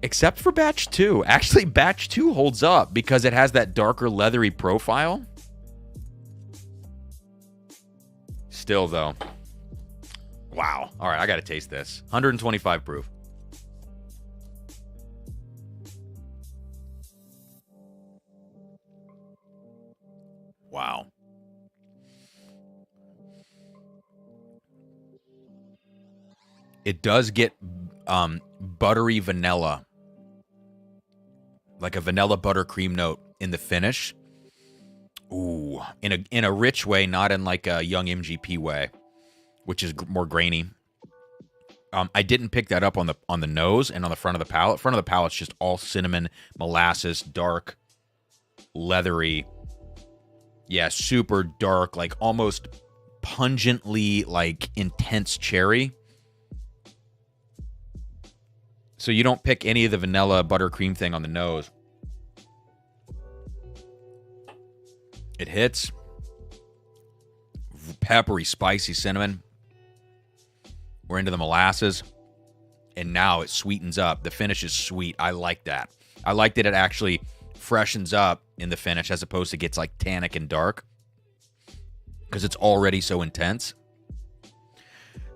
Except for batch 2. Actually, batch 2 holds up because it has that darker leathery profile. Still, though. Wow. All right, I got to taste this. 125 proof. Wow. It does get buttery vanilla. Like a vanilla buttercream note in the finish. Ooh, in a rich way, not in like a young MGP way, which is more grainy. I didn't pick that up on the nose and on the front of the palate. Front of the palate's just all cinnamon, molasses, dark, leathery. Yeah, super dark, like almost pungently like intense cherry. So you don't pick any of the vanilla buttercream thing on the nose. It hits. Peppery, spicy cinnamon. We're into the molasses. And now it sweetens up. The finish is sweet. I like that. I like that it actually freshens up in the finish as opposed to gets like tannic and dark. Because it's already so intense.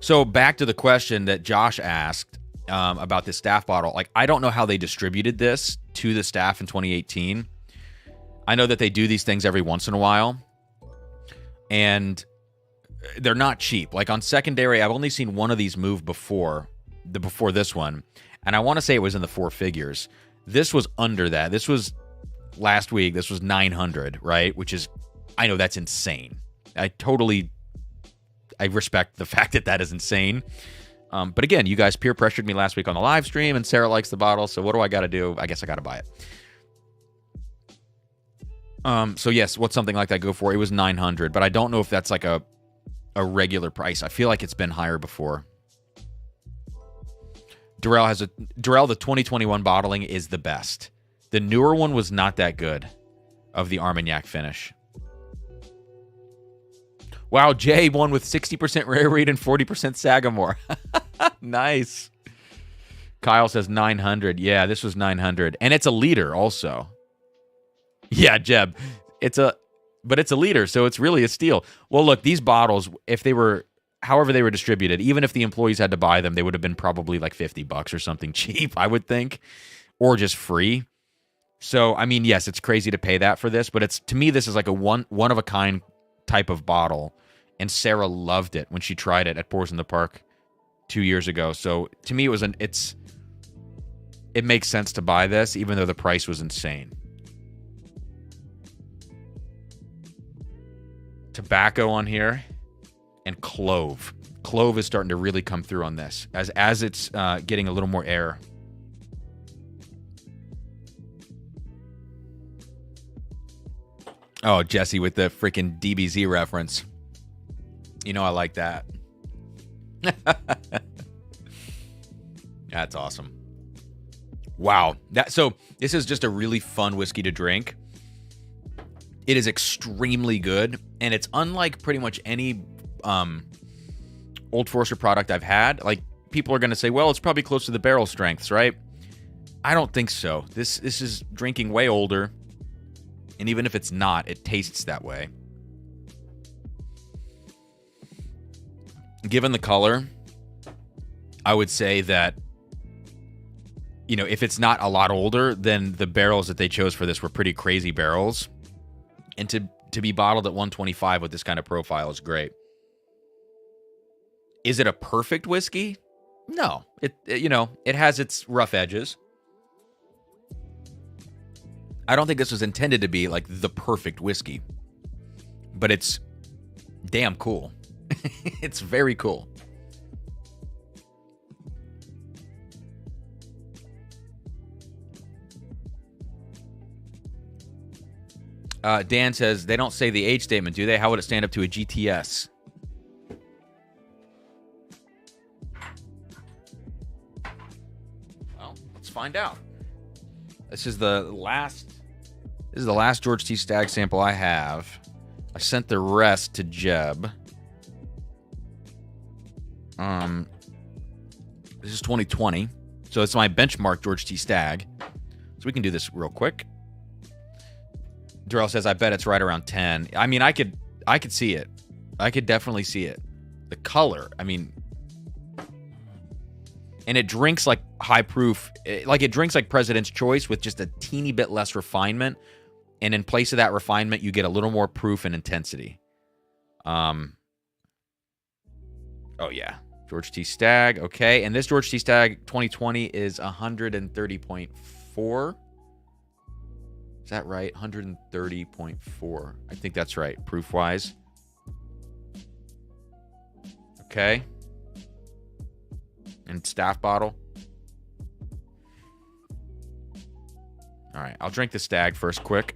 So back to the question that Josh asked. About this staff bottle. Like, I don't know how they distributed this to the staff in 2018. I know that they do these things every once in a while. And they're not cheap. Like, on secondary, I've only seen one of these move before this one. And I want to say it was in the 4 figures. This was under that. This was last week. This was 900, right? Which is, I know that's insane. I respect the fact that is insane. But again, you guys peer pressured me last week on the live stream, and Sarah likes the bottle, so what do I got to do? I guess I got to buy it. So yes, what's something like that go for? It was 900, but I don't know if that's like a regular price. I feel like it's been higher before. Durrell, the 2021 bottling is the best. The newer one was not that good of the Armagnac finish. Wow, Jay won with 60% Rare Reed and 40% Sagamore. Nice. Kyle says 900. Yeah, this was 900. And it's a liter also. Yeah, Jeb. It's a liter, so it's really a steal. Well, look, these bottles, however they were distributed, even if the employees had to buy them, they would have been probably like $50 or something cheap, I would think. Or just free. So, I mean, yes, it's crazy to pay that for this, but to me, this is like a one of a kind type of bottle. And Sarah loved it when she tried it at Pours in the Park 2 years ago. So to me, it makes sense to buy this, even though the price was insane. Tobacco on here and clove. Clove is starting to really come through on this as it's getting a little more air. Oh, Jesse with the freaking DBZ reference. You know I like that. That's awesome. Wow. So this is just a really fun whiskey to drink. It is extremely good, and it's unlike pretty much any Old Forester product I've had. Like, people are going to say, well, it's probably close to the barrel strengths, right? I don't think so. This is drinking way older, and even if it's not, it tastes that way. Given the color, I would say that, you know, if it's not a lot older, then the barrels that they chose for this were pretty crazy barrels. And to be bottled at 125 with this kind of profile is great. Is it a perfect whiskey? No. It has its rough edges. I don't think this was intended to be like the perfect whiskey. but it's damn cool. It's very cool. Dan says, they don't say the age statement, do they? How would it stand up to a GTS? Well, let's find out. This is the last George T. Stagg sample I have. I sent the rest to Jeb. This is 2020. So it's my benchmark George T. Stagg. So we can do this real quick. Darrell says, I bet it's right around 10. I mean, I could see it. I could definitely see it. The color, I mean, and it drinks like high proof, like it drinks like President's Choice with just a teeny bit less refinement. And in place of that refinement, you get a little more proof and intensity. Oh yeah. George T. Stagg. Okay. And this George T. Stagg 2020 is 130.4. Is that right? 130.4. I think that's right, proof-wise. Okay. And staff bottle. All right, I'll drink the Stagg first quick.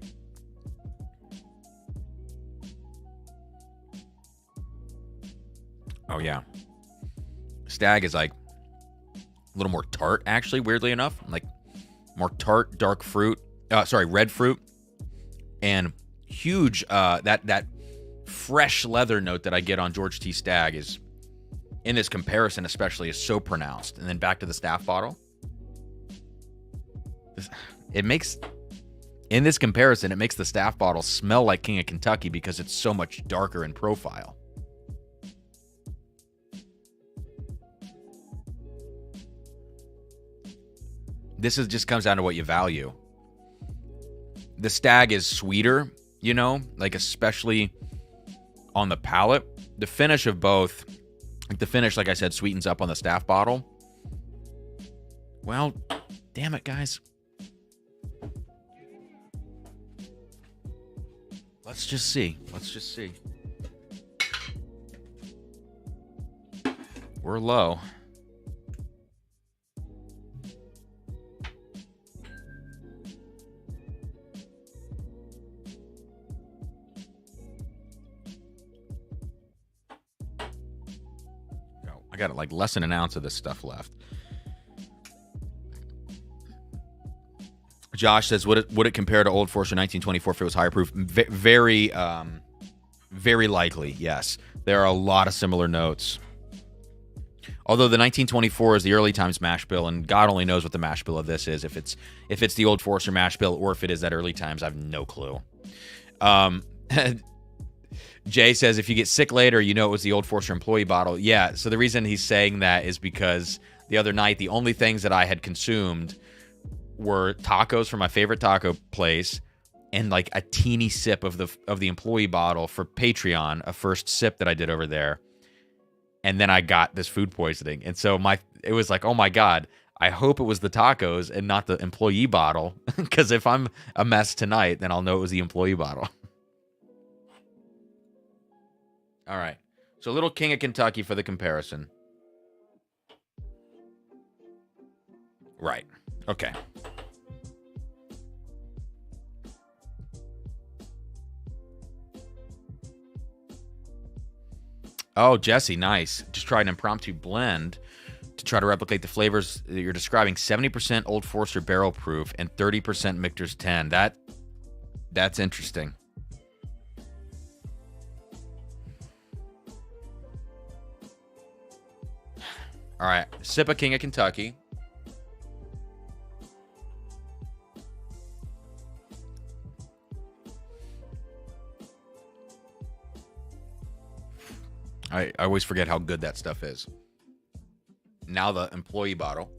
Oh, yeah. Stagg is like a little more tart, actually, weirdly enough. Like more tart, dark fruit. Red fruit, and huge, that fresh leather note that I get on George T. Stagg is, in this comparison especially, is so pronounced. And then back to the staff bottle. In this comparison, it makes the staff bottle smell like King of Kentucky because it's so much darker in profile. This just comes down to what you value. The Stagg is sweeter, you know, like especially on the palate. The finish of both, like the finish, like I said, sweetens up on the staff bottle. Well, damn it, guys. Let's just see. We're low. I got like less than an ounce of this stuff left. Josh says, would it compare to Old Forester 1924 if it was higher proof? Very likely, yes. There are a lot of similar notes. Although the 1924 is the early times mash bill, and God only knows what the mash bill of this is. If it's the Old Forester mash bill or if it is that early times, I have no clue. Jay says, if you get sick later, you know it was the Old Forester employee bottle. Yeah, so the reason he's saying that is because the other night, the only things that I had consumed were tacos from my favorite taco place and like a teeny sip of the employee bottle for Patreon, a first sip that I did over there. And then I got this food poisoning. And so it was like, oh my God, I hope it was the tacos and not the employee bottle. Because if I'm a mess tonight, then I'll know it was the employee bottle. All right. So little King of Kentucky for the comparison. Right. Okay. Oh, Jesse, nice. Just try an impromptu blend to try to replicate the flavors that you're describing. 70% Old Forester barrel proof and 30% Michter's 10. That's interesting. All right, sip of King of Kentucky. I always forget how good that stuff is. Now the employee bottle.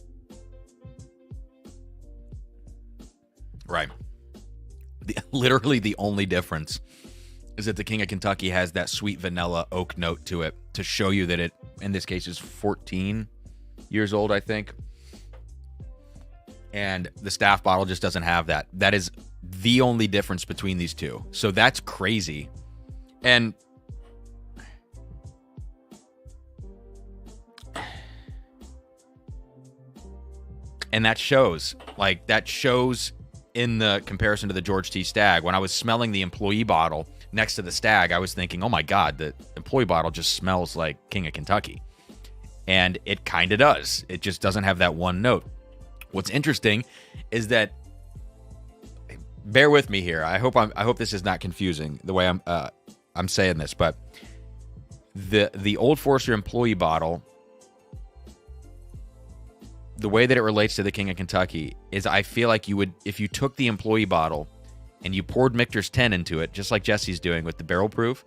Right. Literally the only difference is that the King of Kentucky has that sweet vanilla oak note to it to show you that it, in this case, is 14 years old, I think. And the staff bottle just doesn't have that. That is the only difference between these two. So that's crazy And that shows. Like, that shows in the comparison to the George T. Stagg. When I was smelling the employee bottle next to the Stagg, I was thinking, oh my God, the employee bottle just smells like King of Kentucky. And it kind of does. It just doesn't have that one note. What's interesting is that, bear with me here. I hope this is not confusing the way I'm saying this, but the Old Forester employee bottle, the way that it relates to the King of Kentucky is, I feel like you would, if you took the employee bottle and you poured Michter's 10 into it, just like Jesse's doing with the barrel proof,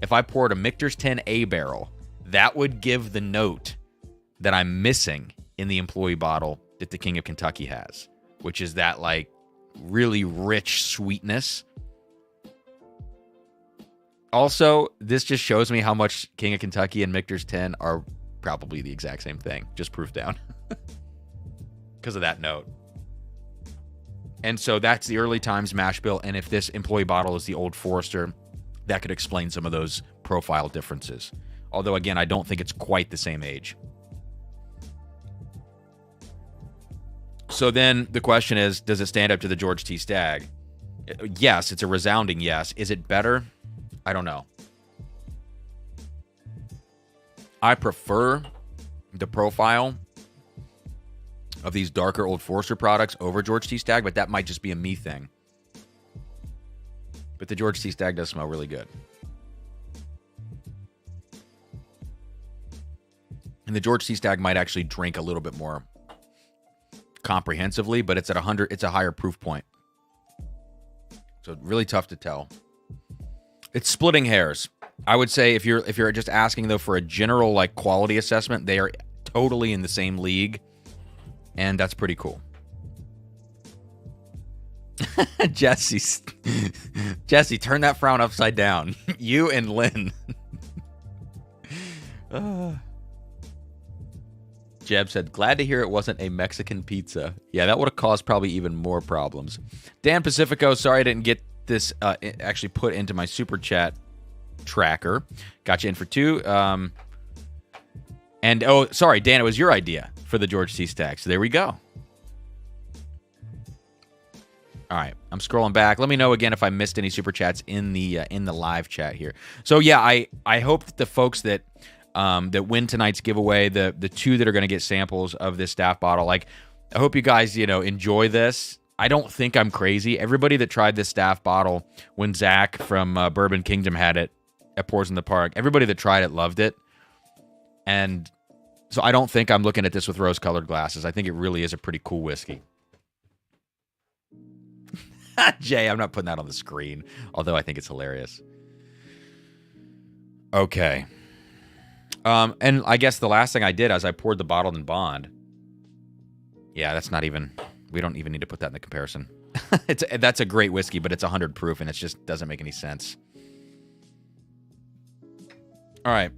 if I poured a Michter's 10A barrel, that would give the note that I'm missing in the employee bottle that the King of Kentucky has, which is that, like, really rich sweetness. Also, this just shows me how much King of Kentucky and Michter's 10 are probably the exact same thing, just proof down. Because of that note. And so that's the early times mash bill, and if this employee bottle is the Old Forester, that could explain some of those profile differences. Although, again, I don't think it's quite the same age. So then the question is, does it stand up to the George T. Stagg? Yes, it's a resounding yes. Is it better? I don't know. I prefer the profile of these darker Old Forester products over George T. Stagg, but that might just be a me thing. But the George T. Stagg does smell really good. And the George T. Stagg might actually drink a little bit more comprehensively, but it's at 100. It's a higher proof point. So really tough to tell. It's splitting hairs. I would say if you're just asking though for a general like quality assessment, they are totally in the same league, and that's pretty cool. Jesse, turn that frown upside down. You and Lynn. Jeb said, glad to hear it wasn't a Mexican pizza. Yeah, that would have caused probably even more problems. Dan Pacifico, sorry I didn't get this actually put into my super chat tracker. Got you in for 2. And, oh, sorry, Dan, it was your idea for the George T. Stagg. So there we go. All right, I'm scrolling back. Let me know again if I missed any super chats in the live chat here. So yeah, I hope that the folks that win tonight's giveaway, the 2 that are going to get samples of this staff bottle, like, I hope you guys enjoy this. I don't think I'm crazy. Everybody that tried this staff bottle when Zach from Bourbon Kingdom had it at Pours in the Park, everybody that tried it loved it, and so I don't think I'm looking at this with rose-colored glasses. I think it really is a pretty cool whiskey. Jay, I'm not putting that on the screen, although I think it's hilarious. Okay. And I guess the last thing I did is I poured the bottled in bond. Yeah, that's not even... We don't even need to put that in the comparison. That's a great whiskey, but it's 100 proof, and it just doesn't make any sense. All right.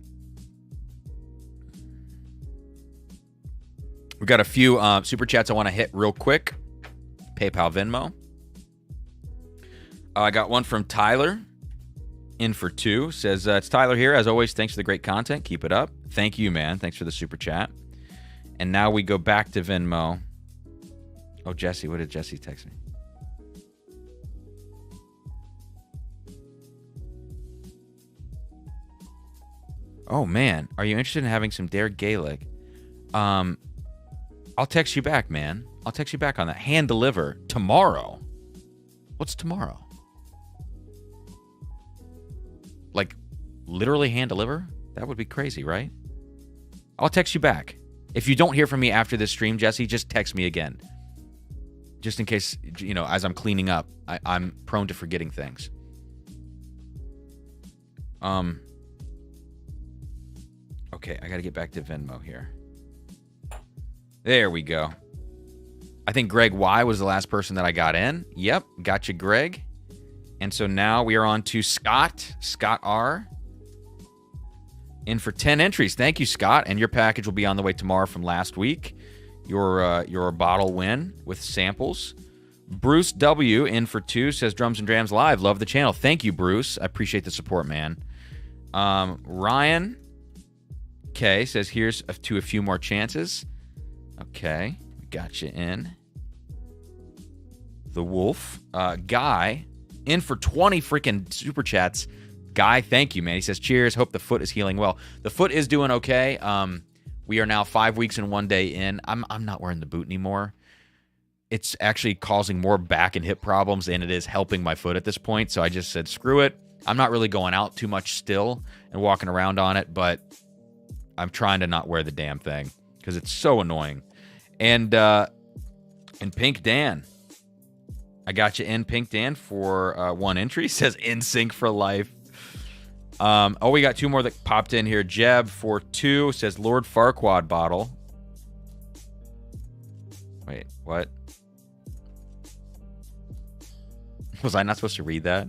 We got a few super chats I want to hit real quick. PayPal, Venmo. I got one from Tyler, in for 2. Says, it's Tyler here. As always, thanks for the great content. Keep it up. Thank you, man. Thanks for the super chat. And now we go back to Venmo. Oh, Jesse. What did Jesse text me? Oh, man. Are you interested in having some Dare Gaelic? I'll text you back, man. I'll text you back on that. Hand deliver tomorrow. What's tomorrow? Like, literally hand deliver? That would be crazy, right? I'll text you back. If you don't hear from me after this stream, Jesse, just text me again. Just in case, as I'm cleaning up, I'm prone to forgetting things. Okay, I got to get back to Venmo here. There we go. I think Greg Y was the last person that I got in. Yep, got you, Greg. And so now we are on to Scott. Scott R. In for 10 entries. Thank you, Scott. And your package will be on the way tomorrow from last week. Your bottle win with samples Bruce W. in for 2 says Drums and Drams live. Love the channel. Thank you, Bruce. I appreciate the support, man. Ryan K says here's to a few more chances. Okay, we got you in. The Wolf. Guy in for 20 freaking super chats. Guy, thank you, man. He says cheers. Hope the foot is healing well. The foot is doing okay. We are now 5 weeks and 1 day in. I'm not wearing the boot anymore. It's actually causing more back and hip problems than it is helping my foot at this point. So I just said, screw it. I'm not really going out too much still and walking around on it, but I'm trying to not wear the damn thing because it's so annoying. And Pink Dan. I got you in, Pink Dan, for 1 entry. Says in sync for life. We got 2 more that popped in here. Jeb for 2 says Lord Farquaad bottle. Wait, what? Was I not supposed to read that?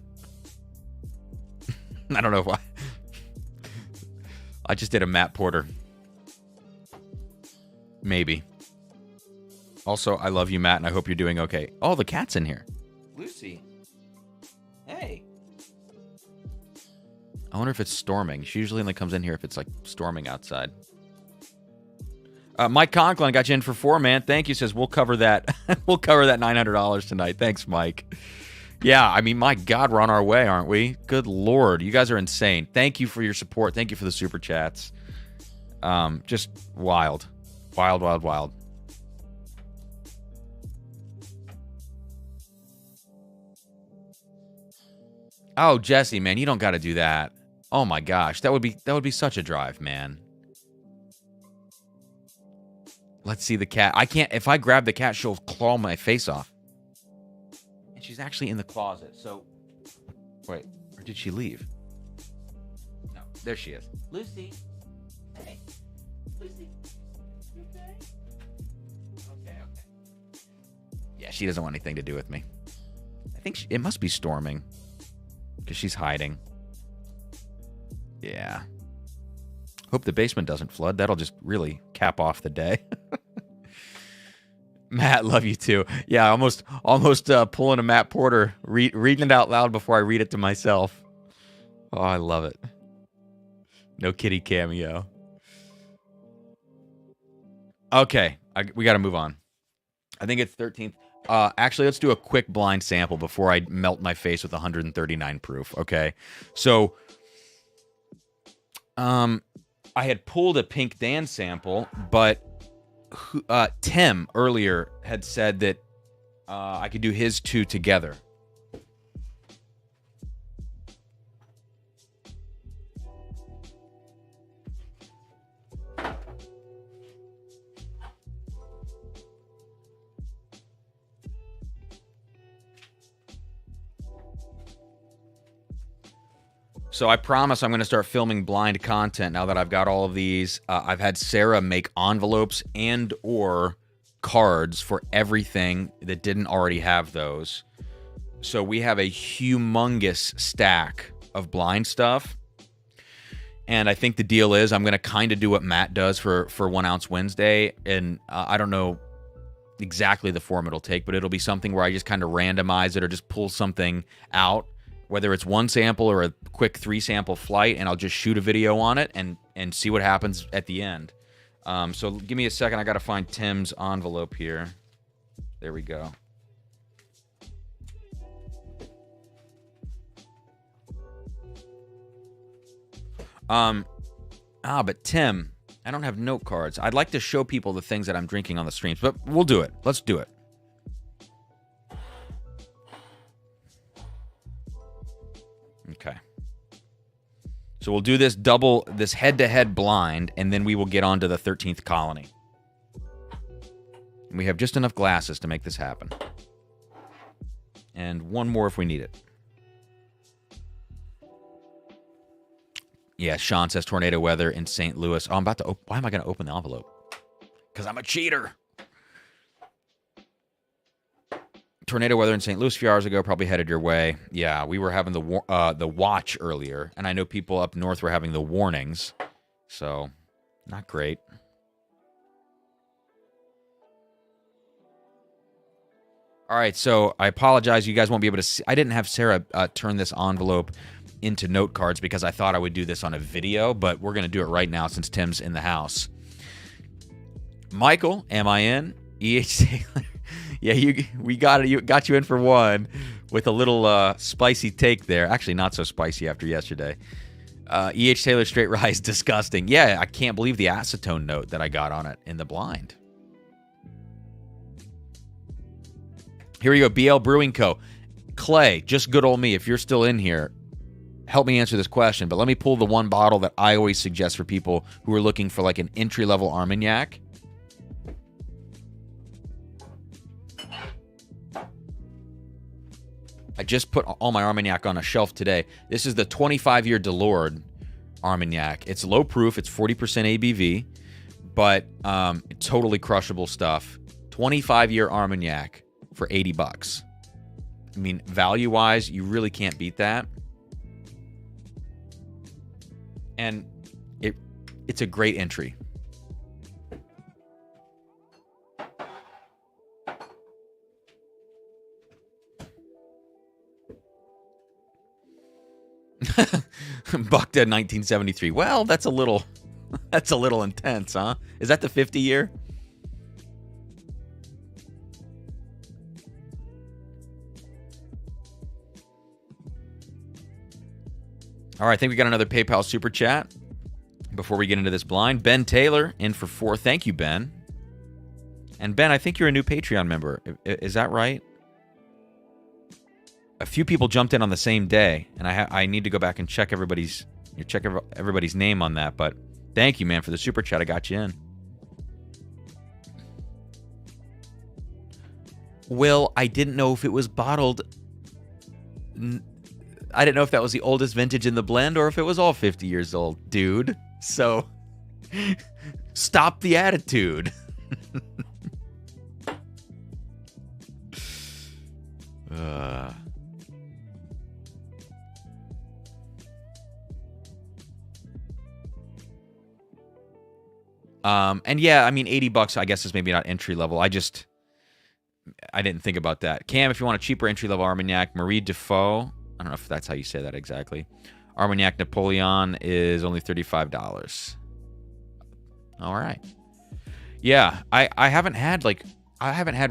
I don't know why. I just did a Matt Porter. Maybe. Also, I love you, Matt, and I hope you're doing okay. Oh, the cat's in here. Lucy. Hey. I wonder if it's storming. She usually only comes in here if it's, like, storming outside. Mike Conklin got you in for 4, man. Thank you. Says, we'll cover that. We'll cover that $900 tonight. Thanks, Mike. Yeah, I mean, my God, we're on our way, aren't we? Good Lord. You guys are insane. Thank you for your support. Thank you for the super chats. Just wild. Wild, wild, wild. Oh, Jesse, man, you don't got to do that. Oh my gosh, that would be such a drive, man. Let's see the cat. I can't. If I grab the cat, she'll claw my face off. And she's actually in the closet. So, wait, or did she leave? No, there she is. Lucy. Hey, Lucy. You okay? Okay. Yeah, she doesn't want anything to do with me. I think it must be storming. Because she's hiding. Yeah. Hope the basement doesn't flood. That'll just really cap off the day. Matt, love you too. Yeah, almost pulling a Matt Porter, reading it out loud before I read it to myself. Oh, I love it. No kitty cameo. Okay, we got to move on. I think it's 13th. Actually, let's do a quick blind sample before I melt my face with 139 proof, okay? So, I had pulled a Pink Dan sample, but Tim earlier had said that I could do his 2 together. So I promise I'm going to start filming blind content now that I've got all of these. I've had Sarah make envelopes and or cards for everything that didn't already have those. So we have a humongous stack of blind stuff. And I think the deal is I'm going to kind of do what Matt does for 1 Ounce Wednesday. And I don't know exactly the form it'll take, but it'll be something where I just kind of randomize it or just pull something out. Whether it's 1 sample or a quick 3 sample flight, and I'll just shoot a video on it and see what happens at the end. So give me a second. I got to find Tim's envelope here. There we go. But Tim, I don't have note cards. I'd like to show people the things that I'm drinking on the streams, but we'll do it. Let's do it. Okay. So we'll do this head-to-head blind, and then we will get on to the 13th colony. And we have just enough glasses to make this happen. And 1 more if we need it. Yeah, Sean says tornado weather in St. Louis. Oh, I'm about to why am I going to open the envelope? Because I'm a cheater. Tornado weather in St. Louis a few hours ago, probably headed your way. Yeah, we were having the watch earlier, and I know people up north were having the warnings, so not great. All right, so I apologize. You guys won't be able to see. I didn't have Sarah turn this envelope into note cards because I thought I would do this on a video, but we're going to do it right now since Tim's in the house. Michael, am I in? E.H. Taylor. Yeah, we got it. Got you in for one with a little spicy take there. Actually, not so spicy after yesterday. E.H. Taylor Straight Rye is disgusting. Yeah, I can't believe the acetone note that I got on it in the blind. Here we go, BL Brewing Co. Clay, just good old me, if you're still in here, help me answer this question, but let me pull the one bottle that I always suggest for people who are looking for like an entry-level Armagnac. I just put all my Armagnac on a shelf today. This is the 25-year Delord Armagnac. It's low proof. It's 40% ABV, but totally crushable stuff. 25-year Armagnac for $80. I mean, value-wise, you really can't beat that. And it's a great entry. Buck dead 1973. Well, that's a little intense, huh? Is that the 50 year? All right, I think we got another PayPal super chat before we get into this blind. Ben Taylor in for 4. Thank you, Ben. And Ben, I think you're a new Patreon member. Is that right? A few people jumped in on the same day, and I need to go back and check everybody's name on that. But thank you, man, for the super chat. I got you in. Will, I didn't know if it was bottled. I didn't know if that was the oldest vintage in the blend or if it was all 50 years old, dude. So stop the attitude. And yeah, I mean, $80 I guess is maybe not entry level. I didn't think about that. Cam, if you want a cheaper entry level Armagnac, Marie Defoe, I don't know if that's how you say that exactly. Armagnac Napoleon is only $35. All right. Yeah, I haven't had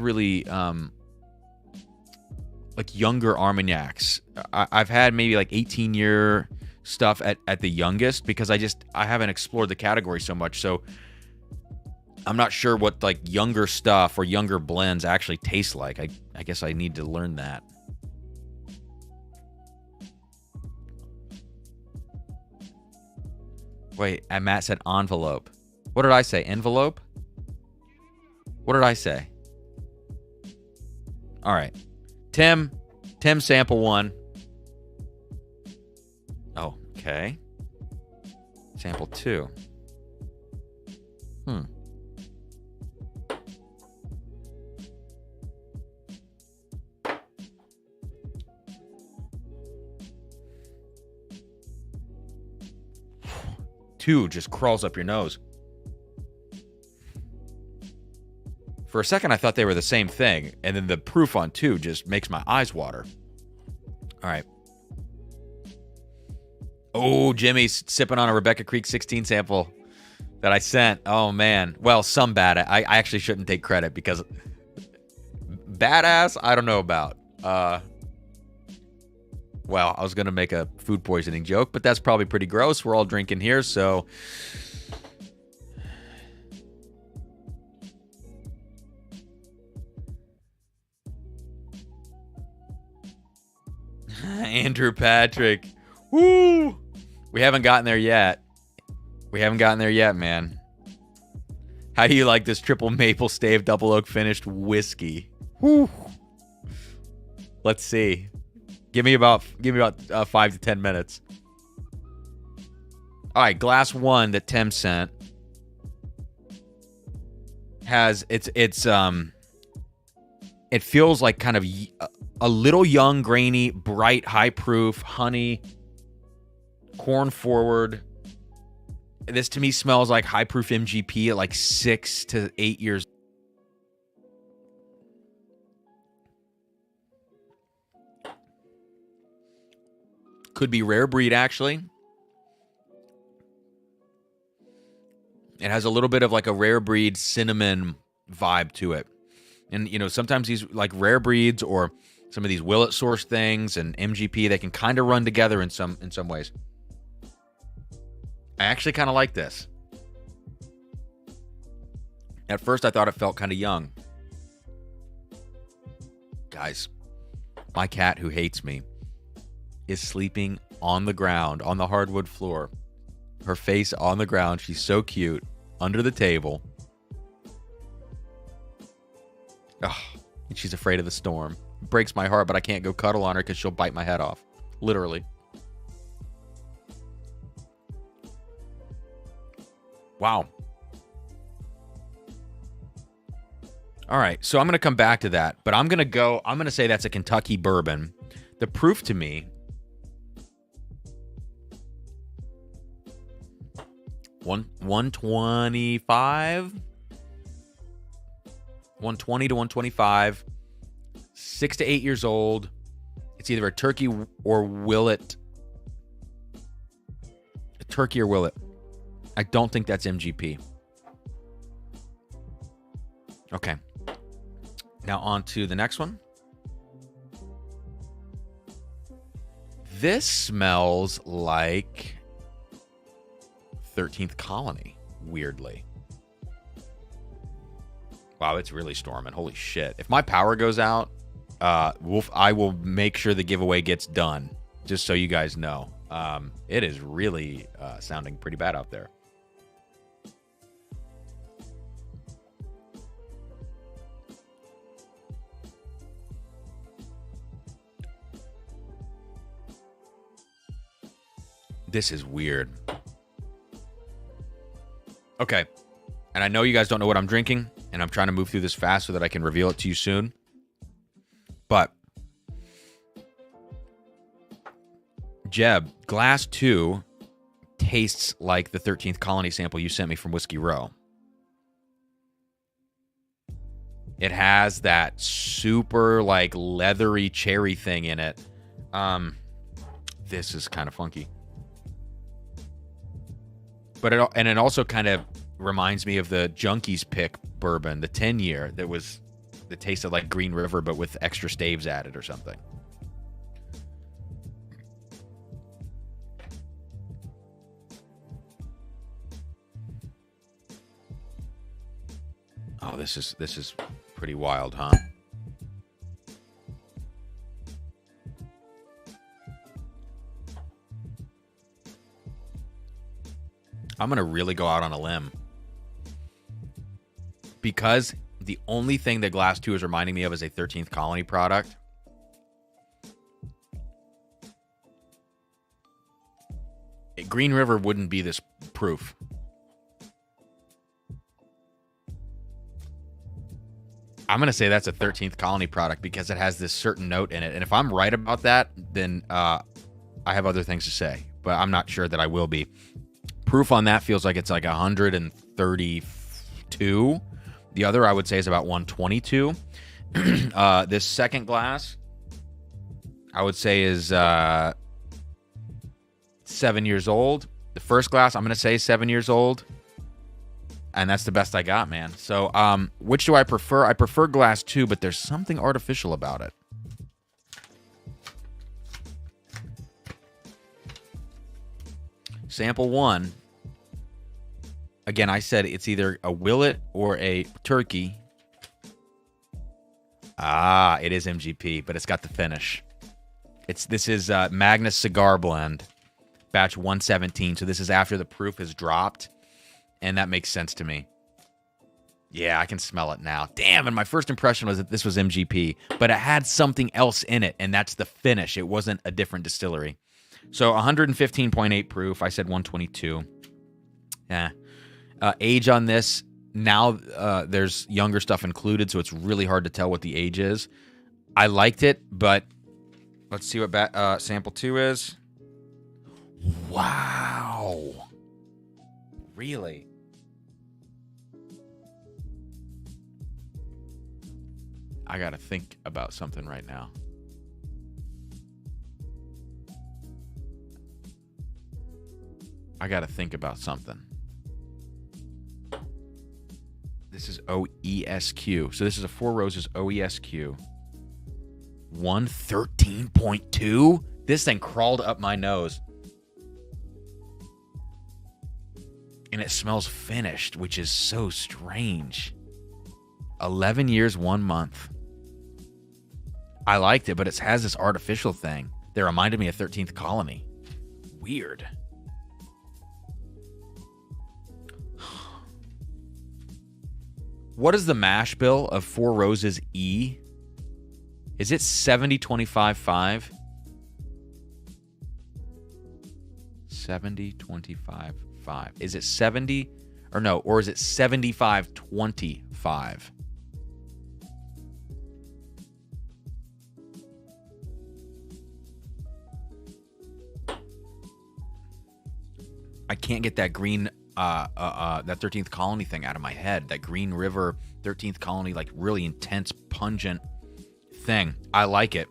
really like younger Armagnacs. I've had maybe like 18-year stuff at the youngest because I haven't explored the category so much. So I'm not sure what like younger stuff or younger blends actually taste like. I guess I need to learn that. Wait, Matt said envelope. What did I say? Envelope? What did I say? All right. Tim sample 1. Oh, okay. Sample 2. 2 just crawls up your nose. For a second, I thought they were the same thing, and then the proof on 2 just makes my eyes water. All right. Oh, Jimmy's sipping on a Rebecca Creek 16 sample that I sent. Oh, man. Well, some bad. I actually shouldn't take credit because badass, I don't know about. Well, I was going to make a food poisoning joke, but that's probably pretty gross. We're all drinking here, so... Andrew Patrick. Woo! We haven't gotten there yet. Man. How do you like this triple maple stave double oak finished whiskey? Woo! Let's see. Give me about 5 to 10 minutes. All right, glass 1 that Tim sent has it feels like kind of a little young, grainy, bright, high proof, honey, corn forward. This to me smells like high proof MGP at like 6 to 8 years. Could be rare breed, actually. It has a little bit of like a rare breed cinnamon vibe to it. And, you know, sometimes these like rare breeds or some of these Willet source things and MGP, they can kind of run together in some ways. I actually kind of like this. At first, I thought it felt kind of young. Guys, my cat who hates me is sleeping on the ground, on the hardwood floor. Her face on the ground. She's so cute. Under the table. Oh, and she's afraid of the storm. It breaks my heart, but I can't go cuddle on her because she'll bite my head off. Literally. Wow. All right, so I'm going to come back to that, but I'm going to say that's a Kentucky bourbon. The proof to me, 125, 120 to 125, 6 to 8 years old. It's either a turkey or Willet. A turkey or Willet. I don't think that's MGP. Okay. Now on to the next one. This smells like 13th Colony, weirdly. Wow, it's really storming. Holy shit. If my power goes out, I will make sure the giveaway gets done, just so you guys know. It is really sounding pretty bad out there. This is weird. Okay. And I know you guys don't know what I'm drinking, and I'm trying to move through this fast so that I can reveal it to you soon. But Jeb, Glass 2 tastes like the 13th Colony sample you sent me from Whiskey Row. It has that super like leathery cherry thing in it. This is kind of funky. But it also kind of reminds me of the Junkies Pick bourbon, the 10-year that tasted like Green River but with extra staves added or something. Oh, this is pretty wild, huh? I'm going to really go out on a limb. Because the only thing that Glass 2 is reminding me of is a 13th Colony product. Green River wouldn't be this proof. I'm going to say that's a 13th Colony product because it has this certain note in it. And if I'm right about that, then I have other things to say. But I'm not sure that I will be. Proof on that feels like it's like 132. The other, I would say, is about 122. This second glass, I would say, is 7 years old. The first glass, I'm going to say 7 years old. And that's the best I got, man. So, which do I prefer? I prefer Glass 2, but there's something artificial about it. Sample 1. Again, I said it's either a Willet or a turkey. Ah, it is MGP, but it's got the finish. This is Magnus Cigar Blend, batch 117. So this is after the proof is dropped, and that makes sense to me. Yeah, I can smell it now. Damn, and my first impression was that this was MGP, but it had something else in it, and that's the finish. It wasn't a different distillery. So 115.8 proof. I said 122. Yeah. Age on this, now there's younger stuff included, so it's really hard to tell what the age is. I liked it, but let's see what sample 2 is. Wow. Really? I got to think about something right now. I got to think about something. This is OESQ. So this is a Four Roses OESQ. 113.2? This thing crawled up my nose. And it smells finished, which is so strange. 11 years, 1 month. I liked it, but it has this artificial thing that reminded me of 13th Colony. Weird. What is the mash bill of Four Roses E? Is it 70-25-5? 70-25-5. Is it 70 or no, or is it 75-25? I can't get that green that 13th Colony thing out of my head. That Green River 13th Colony, like really intense, pungent thing. I like it,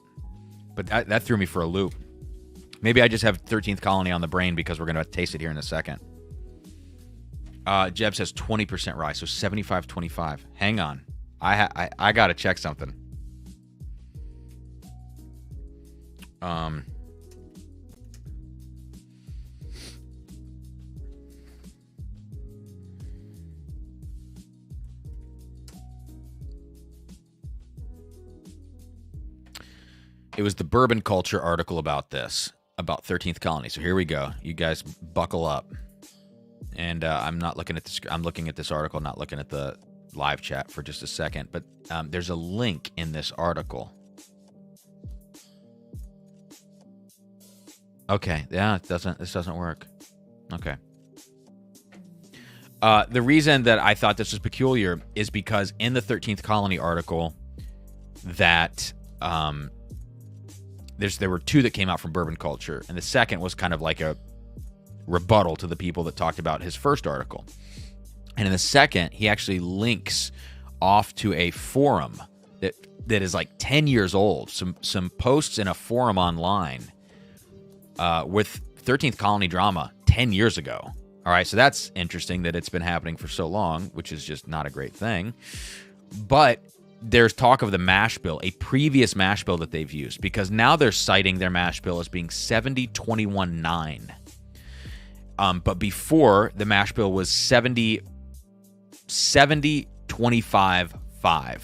but that threw me for a loop. Maybe I just have 13th Colony on the brain because we're going to taste it here in a second. Jeb says 20% rye, so 75-25. Hang on. I got to check something. It was the Bourbon Culture article about this, about 13th Colony. So here we go. You guys buckle up. And I'm not looking at this. I'm looking at this article, not looking at the live chat for just a second. But there's a link in this article. Okay. Yeah, this doesn't work. Okay. The reason that I thought this was peculiar is because in the 13th Colony article that there were two that came out from Bourbon Culture, and the second was kind of like a rebuttal to the people that talked about his first article. And in the second, he actually links off to a forum that is like 10 years old, some posts in a forum online with 13th Colony drama 10 years ago. All right, so that's interesting that it's been happening for so long, which is just not a great thing. But there's talk of the mash bill, a previous mash bill that they've used, because now they're citing their mash bill as being 70-21-9. But before, the mash bill was 70-25-5.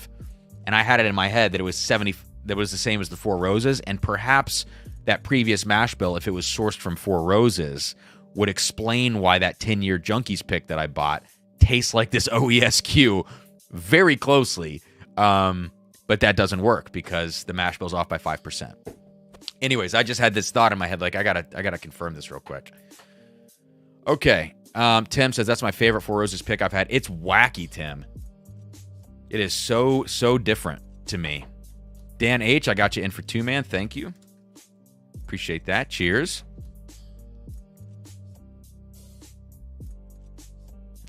And I had it in my head that it was 70, that was the same as the Four Roses, and perhaps that previous mash bill, if it was sourced from Four Roses, would explain why that 10-year Junkies pick that I bought tastes like this OESQ very closely. But that doesn't work because the mash bill's off by 5%. Anyways, I just had this thought in my head, like I gotta confirm this real quick. Okay. Tim says that's my favorite Four Roses pick I've had. It's wacky, Tim. It is so different to me. Dan H, I got you in for 2, man. Thank you. Appreciate that. Cheers.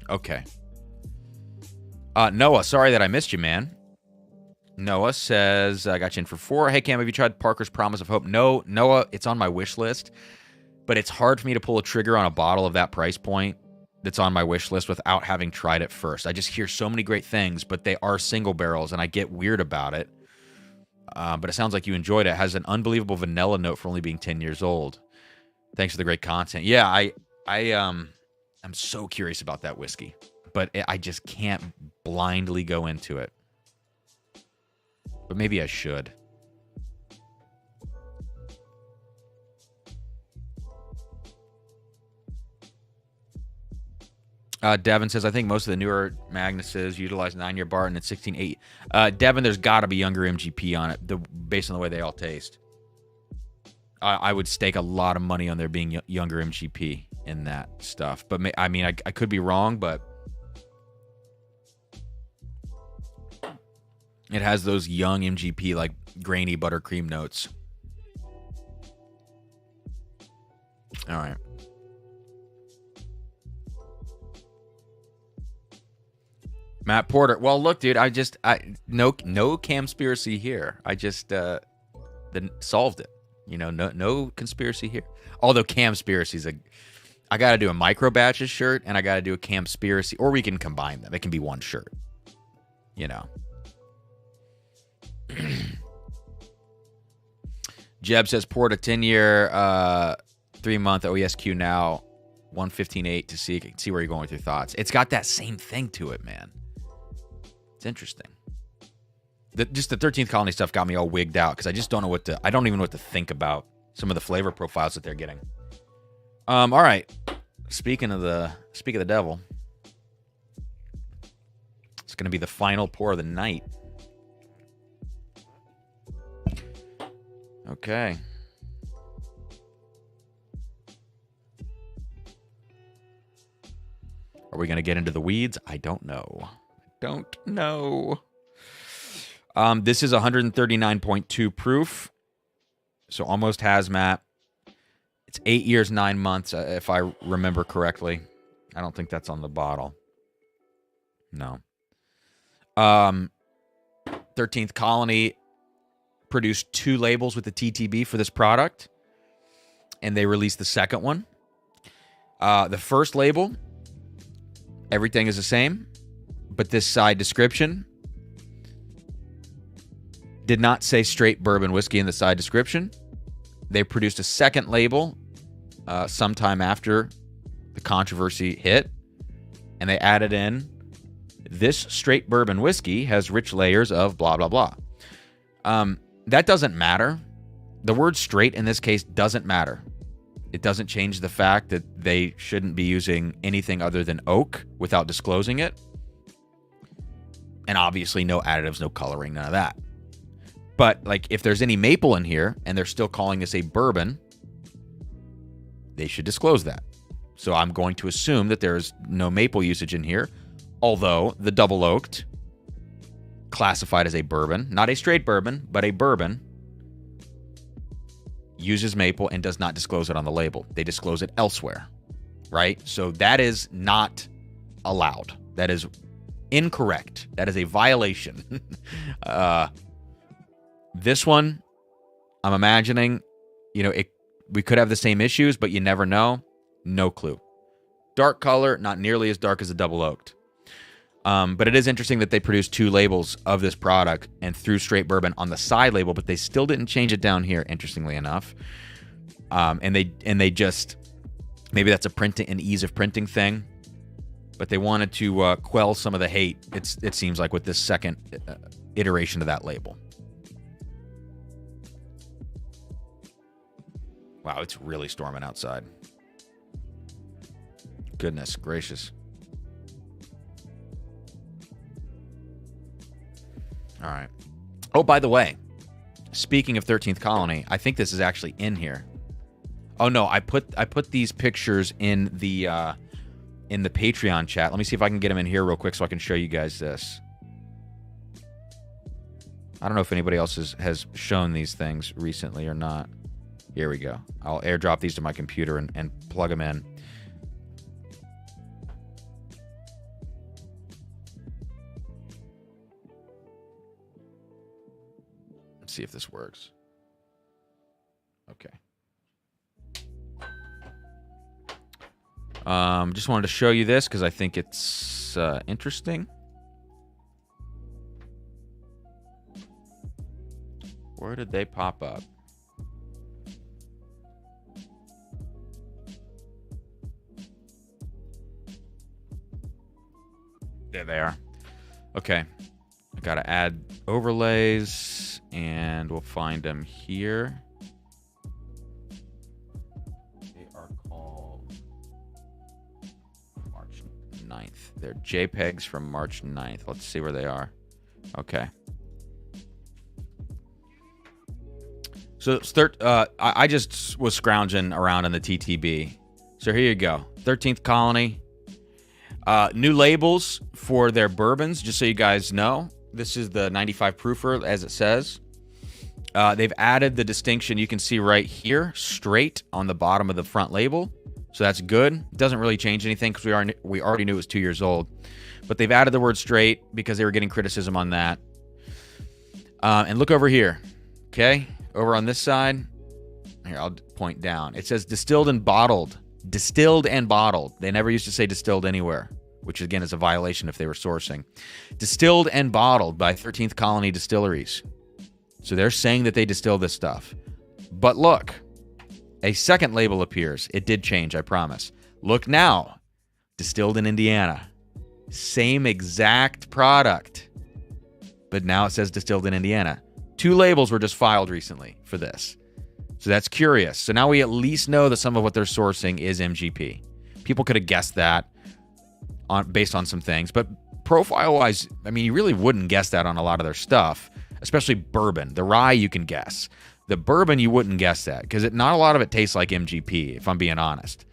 Okay. Noah, sorry that I missed you, man. Noah says, I got you in for 4. Hey, Cam, have you tried Parker's Promise of Hope? No, Noah, it's on my wish list, but it's hard for me to pull a trigger on a bottle of that price point that's on my wish list without having tried it first. I just hear so many great things, but they are single barrels, and I get weird about it. But it sounds like you enjoyed it. It has an unbelievable vanilla note for only being 10 years old. Thanks for the great content. Yeah, I'm so curious about that whiskey, but I just can't blindly go into it. But maybe I should. Devin says, I think most of the newer Magnuses utilize 9-year Barton at 16.8. Devin, there's got to be younger MGP on it, based on the way they all taste. I would stake a lot of money on there being younger MGP in that stuff. But I mean, I could be wrong, but it has those young MGP, like grainy buttercream notes. All right. Matt Porter. Well, look, dude, no camspiracy here. I just solved it. You know, no conspiracy here. Although camspiracy is I got to do a Micro Batches shirt, and I got to do a Campspiracy, or we can combine them. It can be one shirt, you know. Jeb says, poured a 10-year, 3-month OESQ now, 115.8 to see where you're going with your thoughts. It's got that same thing to it, man. It's interesting. Just the 13th Colony stuff got me all wigged out because I just don't know I don't even know what to think about some of the flavor profiles that they're getting. All right. Speaking of the devil, it's going to be the final pour of the night. Okay. Are we going to get into the weeds? I don't know. This is 139.2 proof, so almost hazmat. It's 8 years, 9 months, if I remember correctly. I don't think that's on the bottle. No. 13th Colony produced 2 labels with the TTB for this product, and they released the second one. The first label, everything is the same, but this side description did not say straight bourbon whiskey in the side description. They produced a second label sometime after the controversy hit, and they added in, this straight bourbon whiskey has rich layers of blah, blah, blah. That doesn't matter. The word straight in this case doesn't matter. It doesn't change the fact that they shouldn't be using anything other than oak without disclosing it. And obviously no additives, no coloring, none of that. But like if there's any maple in here and they're still calling this a bourbon, they should disclose that. So I'm going to assume that there's no maple usage in here, although the double oaked, classified as a bourbon, not a straight bourbon, but a bourbon, uses maple and does not disclose it on the label. They disclose it elsewhere, right? So that is not allowed. That is incorrect. That is a violation. This one, I'm imagining, we could have the same issues, but you never know. No clue. Dark color, not nearly as dark as a double oaked. But it is interesting that they produced 2 labels of this product and threw straight bourbon on the side label, but they still didn't change it down here, interestingly enough. And they just, maybe that's an ease of printing thing, but they wanted to quell some of the hate, it seems like, with this second iteration of that label. Wow, it's really storming outside. Goodness gracious. All right. Oh, by the way, speaking of 13th Colony, I think this is actually in here. Oh no, I put these pictures in the Patreon chat. Let me see if I can get them in here real quick so I can show you guys this. I don't know if anybody else has shown these things recently or not. Here we go. I'll airdrop these to my computer and plug them in. Let's see if this works. Okay. Just wanted to show you this because I think it's interesting. Where did they pop up? There they are. Okay. I gotta add overlays, and we'll find them here. They are called March 9th. They're JPEGs from March 9th. Let's see where they are. Okay. So I just was scrounging around in the TTB. So here you go. 13th Colony. New labels for their bourbons, just so you guys know. This is the 95 proofer, as it says. They've added the distinction you can see right here, straight on the bottom of the front label. So that's good. It doesn't really change anything because we already knew it was 2 years old. But they've added the word straight because they were getting criticism on that. And look over here. Okay? Over on this side. Here, I'll point down. It says distilled and bottled Distilled and bottled. They never used to say distilled anywhere, which again is a violation if they were sourcing. Distilled and bottled by 13th Colony Distilleries. So they're saying that they distill this stuff. But look, a second label appears. It did change, I promise. Look now. Distilled in Indiana. Same exact product. But now it says distilled in Indiana. 2 labels were just filed recently for this. So that's curious. So now we at least know that some of what they're sourcing is MGP. People could have guessed that based on some things. But profile-wise, I mean, you really wouldn't guess that on a lot of their stuff, especially bourbon. The rye, you can guess. The bourbon, you wouldn't guess that because not a lot of it tastes like MGP, if I'm being honest.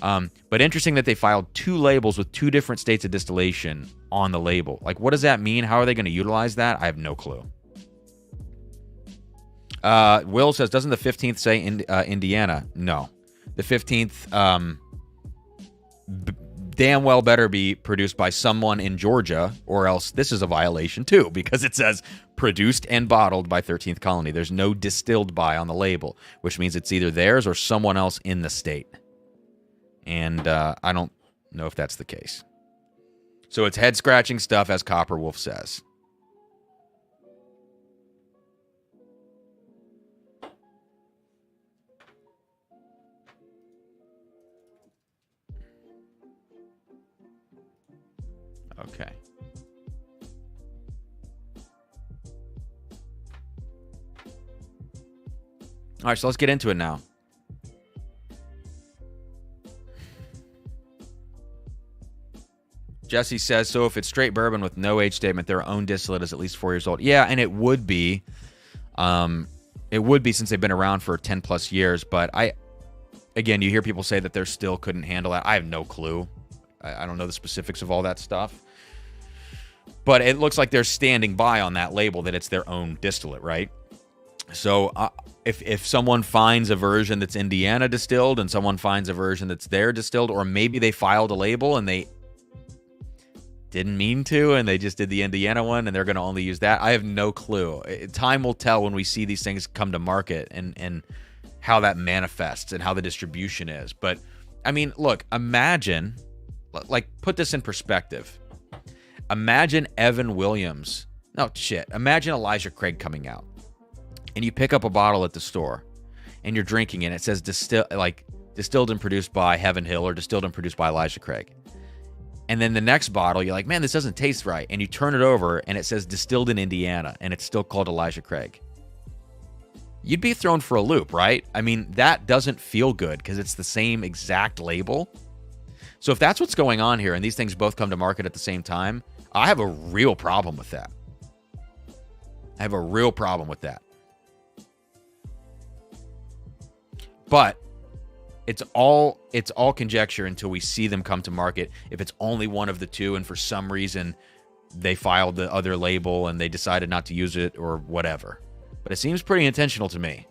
But interesting that they filed 2 labels with 2 different states of distillation on the label. Like, what does that mean? How are they going to utilize that? I have no clue. Will says, doesn't the 15th say Indiana? No. The 15th damn well better be produced by someone in Georgia, or else this is a violation too, because it says produced and bottled by 13th Colony. There's no distilled by on the label, which means it's either theirs or someone else in the state. And I don't know if that's the case. So it's head-scratching stuff, as Copper Wolf says. Okay. All right, so let's get into it now. Jesse says, so if it's straight bourbon with no age statement, their own distillate is at least 4 years old. Yeah, and it would be. It would be since they've been around for 10 plus years. But again, you hear people say that they still couldn't handle that. I have no clue. I don't know the specifics of all that stuff. But it looks like they're standing by on that label that it's their own distillate, right? So if someone finds a version that's Indiana distilled and someone finds a version that's their distilled, or maybe they filed a label and they didn't mean to and they just did the Indiana one and they're going to only use that, I have no clue. Time will tell when we see these things come to market and how that manifests and how the distribution is. But, I mean, look, imagine, like, put this in perspective. Imagine Evan Williams. No, shit. Imagine Elijah Craig coming out. And you pick up a bottle at the store. And you're drinking it. And it says distilled and produced by Heaven Hill or distilled and produced by Elijah Craig. And then the next bottle, you're like, man, this doesn't taste right. And you turn it over and it says distilled in Indiana. And it's still called Elijah Craig. You'd be thrown for a loop, right? I mean, that doesn't feel good because it's the same exact label. So if that's what's going on here and these things both come to market at the same time, I have a real problem with that. I have a real problem with that. But it's all conjecture until we see them come to market. If it's only one of the two and for some reason they filed the other label and they decided not to use it or whatever. But it seems pretty intentional to me.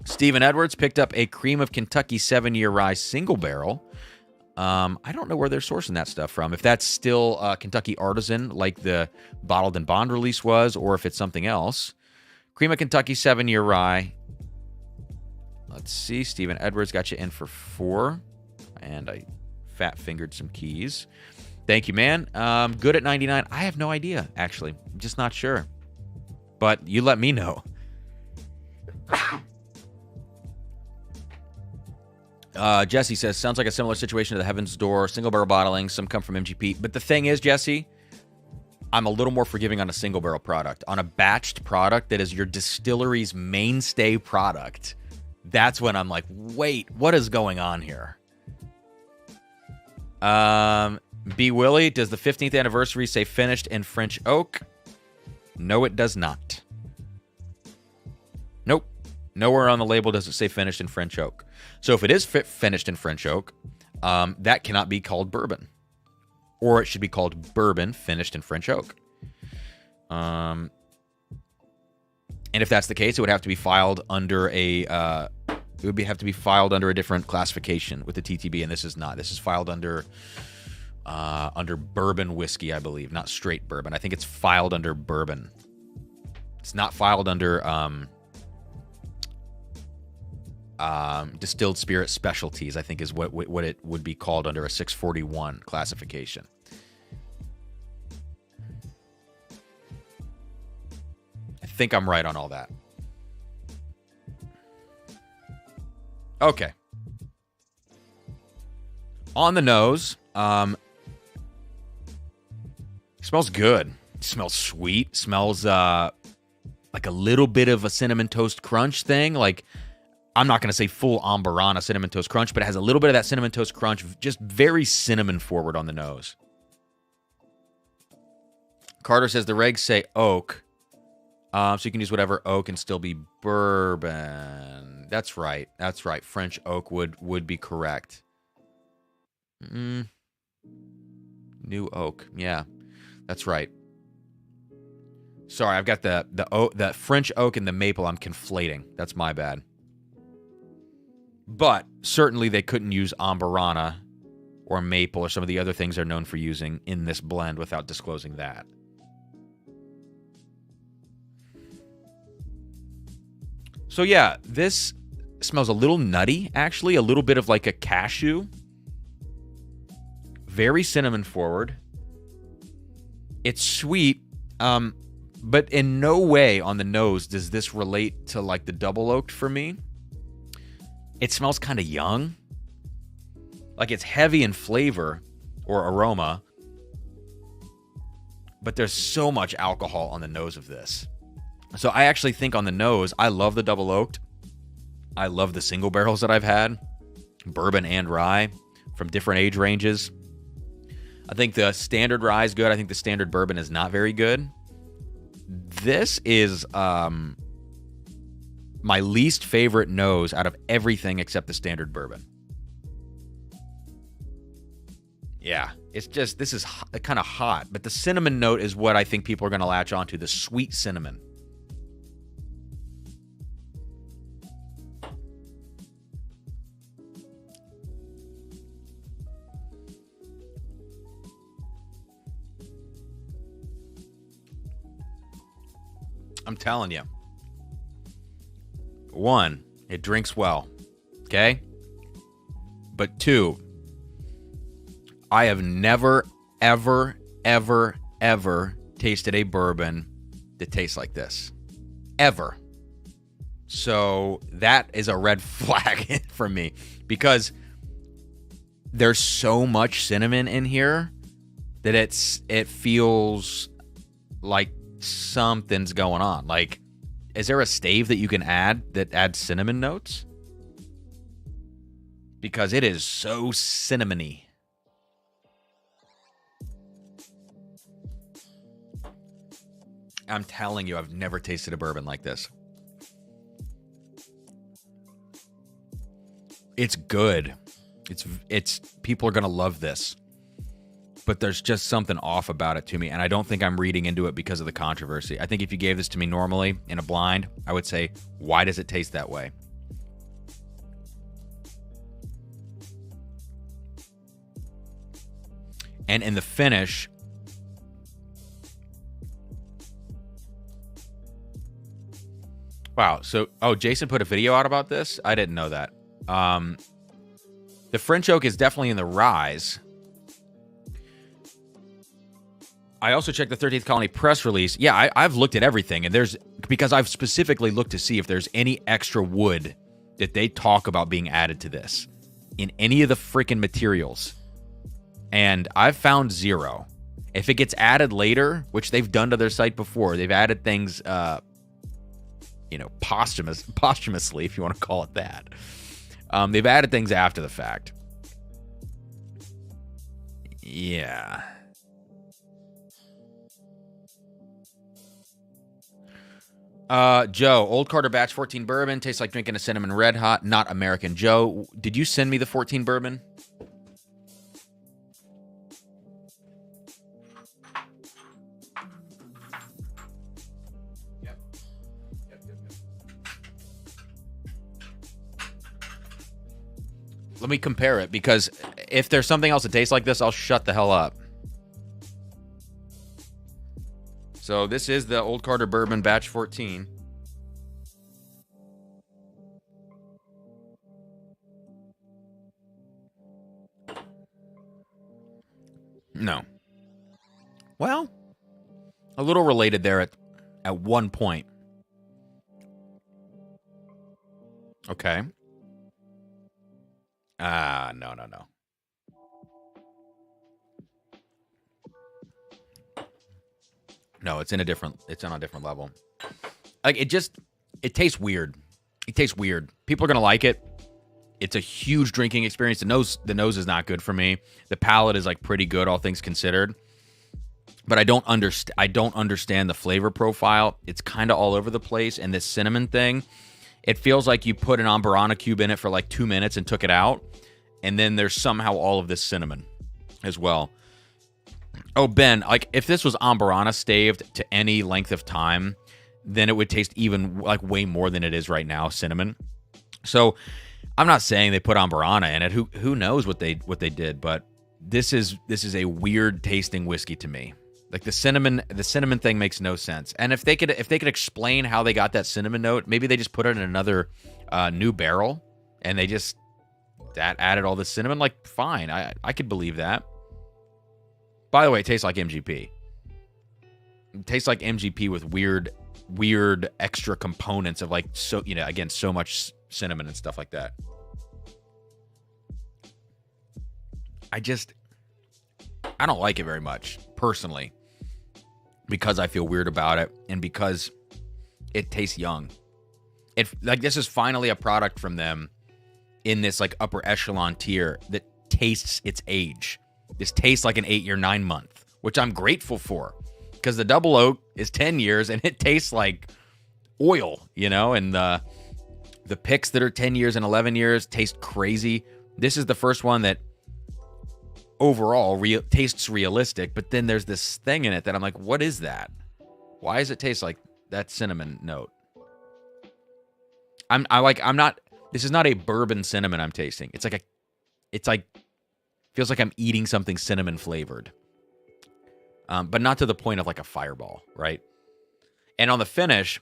Stephen Edwards picked up a Cream of Kentucky 7-year rye single barrel. I don't know where they're sourcing that stuff from. If that's still Kentucky Artisan, like the Bottled and Bond release was, or if it's something else. Cream of Kentucky 7-year rye. Let's see. Stephen Edwards got you in for 4. And I fat-fingered some keys. Thank you, man. Good at 99. I have no idea, actually. I'm just not sure. But you let me know. Jesse says, sounds like a similar situation to the Heaven's Door, single barrel bottling, some come from MGP. But the thing is, Jesse, I'm a little more forgiving on a single barrel product. On a batched product that is your distillery's mainstay product, that's when I'm like, wait, what is going on here? B. Willie, does the 15th anniversary say finished in French oak? No, it does not. Nope. Nowhere on the label does it say finished in French oak. So if it is finished in French oak, that cannot be called bourbon. Or it should be called bourbon finished in French oak. And if that's the case, it would have to be filed under a different classification with the TTB, and this is not. This is filed under bourbon whiskey, I believe, not straight bourbon. I think it's filed under bourbon. It's not filed under Distilled spirit specialties, I think is what it would be called under a 641 classification. I think I'm right on all that. Okay. On the nose, smells good. Smells sweet. Smells like a little bit of a cinnamon toast crunch thing. Like, I'm not going to say full Ambarana cinnamon toast crunch, but it has a little bit of that cinnamon toast crunch, just very cinnamon forward on the nose. Carter says the regs say oak, so you can use whatever oak and still be bourbon. That's right. That's right. French oak would be correct. New oak. Yeah, that's right. Sorry, I've got the French oak and the maple I'm conflating. That's my bad. But certainly they couldn't use Ambarana or maple or some of the other things they're known for using in this blend without disclosing that. So yeah, this smells a little nutty, actually. A little bit of like a cashew. Very cinnamon forward. It's sweet, but in no way on the nose does this relate to like the double oaked for me. It smells kind of young. Like it's heavy in flavor or aroma, but there's so much alcohol on the nose of this. So I actually think on the nose, I love the double oaked. I love the single barrels that I've had, bourbon and rye from different age ranges. I think the standard rye is good. I think the standard bourbon is not very good. This is my least favorite nose out of everything except the standard bourbon. Yeah, it's just, this is kind of hot, but the cinnamon note is what I think people are going to latch onto, the sweet cinnamon. I'm telling you. One, it drinks well. Okay? But two, I have never, ever, ever, ever tasted a bourbon that tastes like this. Ever. So that is a red flag for me because there's so much cinnamon in here that it feels like something's going on. Like, is there a stave that you can add that adds cinnamon notes? Because it is so cinnamony. I'm telling you, I've never tasted a bourbon like this. It's good. It's people are going to love this. But there's just something off about it to me, and I don't think I'm reading into it because of the controversy. I think if you gave this to me normally in a blind, I would say, why does it taste that way? And in the finish, wow. So, Jason put a video out about this? I didn't know that. The French oak is definitely in the rise. I also checked the 13th Colony press release. Yeah, I've looked at everything, and because I've specifically looked to see if there's any extra wood that they talk about being added to this in any of the freaking materials. And I've found zero. If it gets added later, which they've done to their site before, they've added things, posthumously, if you want to call it that. They've added things after the fact. Yeah. Joe, Old Carter Batch 14 bourbon tastes like drinking a cinnamon red hot, not American. Joe, did you send me the 14 bourbon? Yep. Let me compare it, because if there's something else that tastes like this, I'll shut the hell up. So this is the Old Carter Bourbon Batch 14. No. Well, a little related there at one point. Okay. No. No, it's on a different level. Like it tastes weird. It tastes weird. People are gonna like it. It's a huge drinking experience. The nose is not good for me. The palate is like pretty good, all things considered. But I don't understand the flavor profile. It's kind of all over the place. And this cinnamon thing, it feels like you put an Amburana cube in it for like 2 minutes and took it out. And then there's somehow all of this cinnamon as well. Oh, Ben, like if this was Amburana staved to any length of time, then it would taste even like way more than it is right now, cinnamon. So I'm not saying they put Amburana in it. Who knows what they did, but this is a weird tasting whiskey to me. Like the cinnamon thing makes no sense. And if they could explain how they got that cinnamon note, maybe they just put it in another new barrel and they just added all the cinnamon. Like fine, I could believe that. By the way, it tastes like MGP. It tastes like MGP with weird extra components of like so much cinnamon and stuff like that. I don't like it very much personally because I feel weird about it and because it tastes young. This is finally a product from them in this like upper echelon tier that tastes its age. This tastes like an 8-year, 9-month, which I'm grateful for because the double oak is 10 years and it tastes like oil, and the picks that are 10 years and 11 years taste crazy. This is the first one that overall tastes realistic, but then there's this thing in it that I'm like, what is that? Why does it taste like that cinnamon note? This is not a bourbon cinnamon I'm tasting. It's like feels like I'm eating something cinnamon flavored. But not to the point of like a Fireball, right? And on the finish,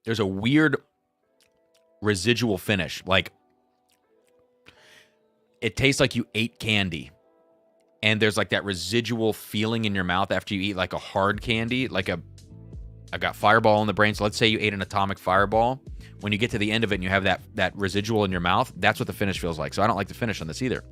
there's a weird residual finish. Like it tastes like you ate candy. And there's like that residual feeling in your mouth after you eat like a hard candy. I've got Fireball in the brain. So let's say you ate an Atomic Fireball. When you get to the end of it and you have that residual in your mouth, that's what the finish feels like. So I don't like the finish on this either.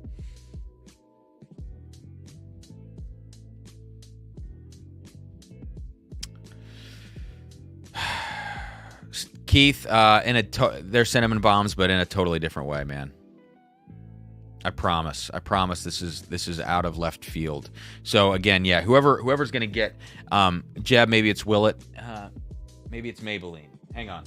Keith, they're cinnamon bombs, but in a totally different way, man. I promise. This is out of left field. So again, yeah, whoever's gonna get Jeb, maybe it's Willet, maybe it's Maybelline. Hang on.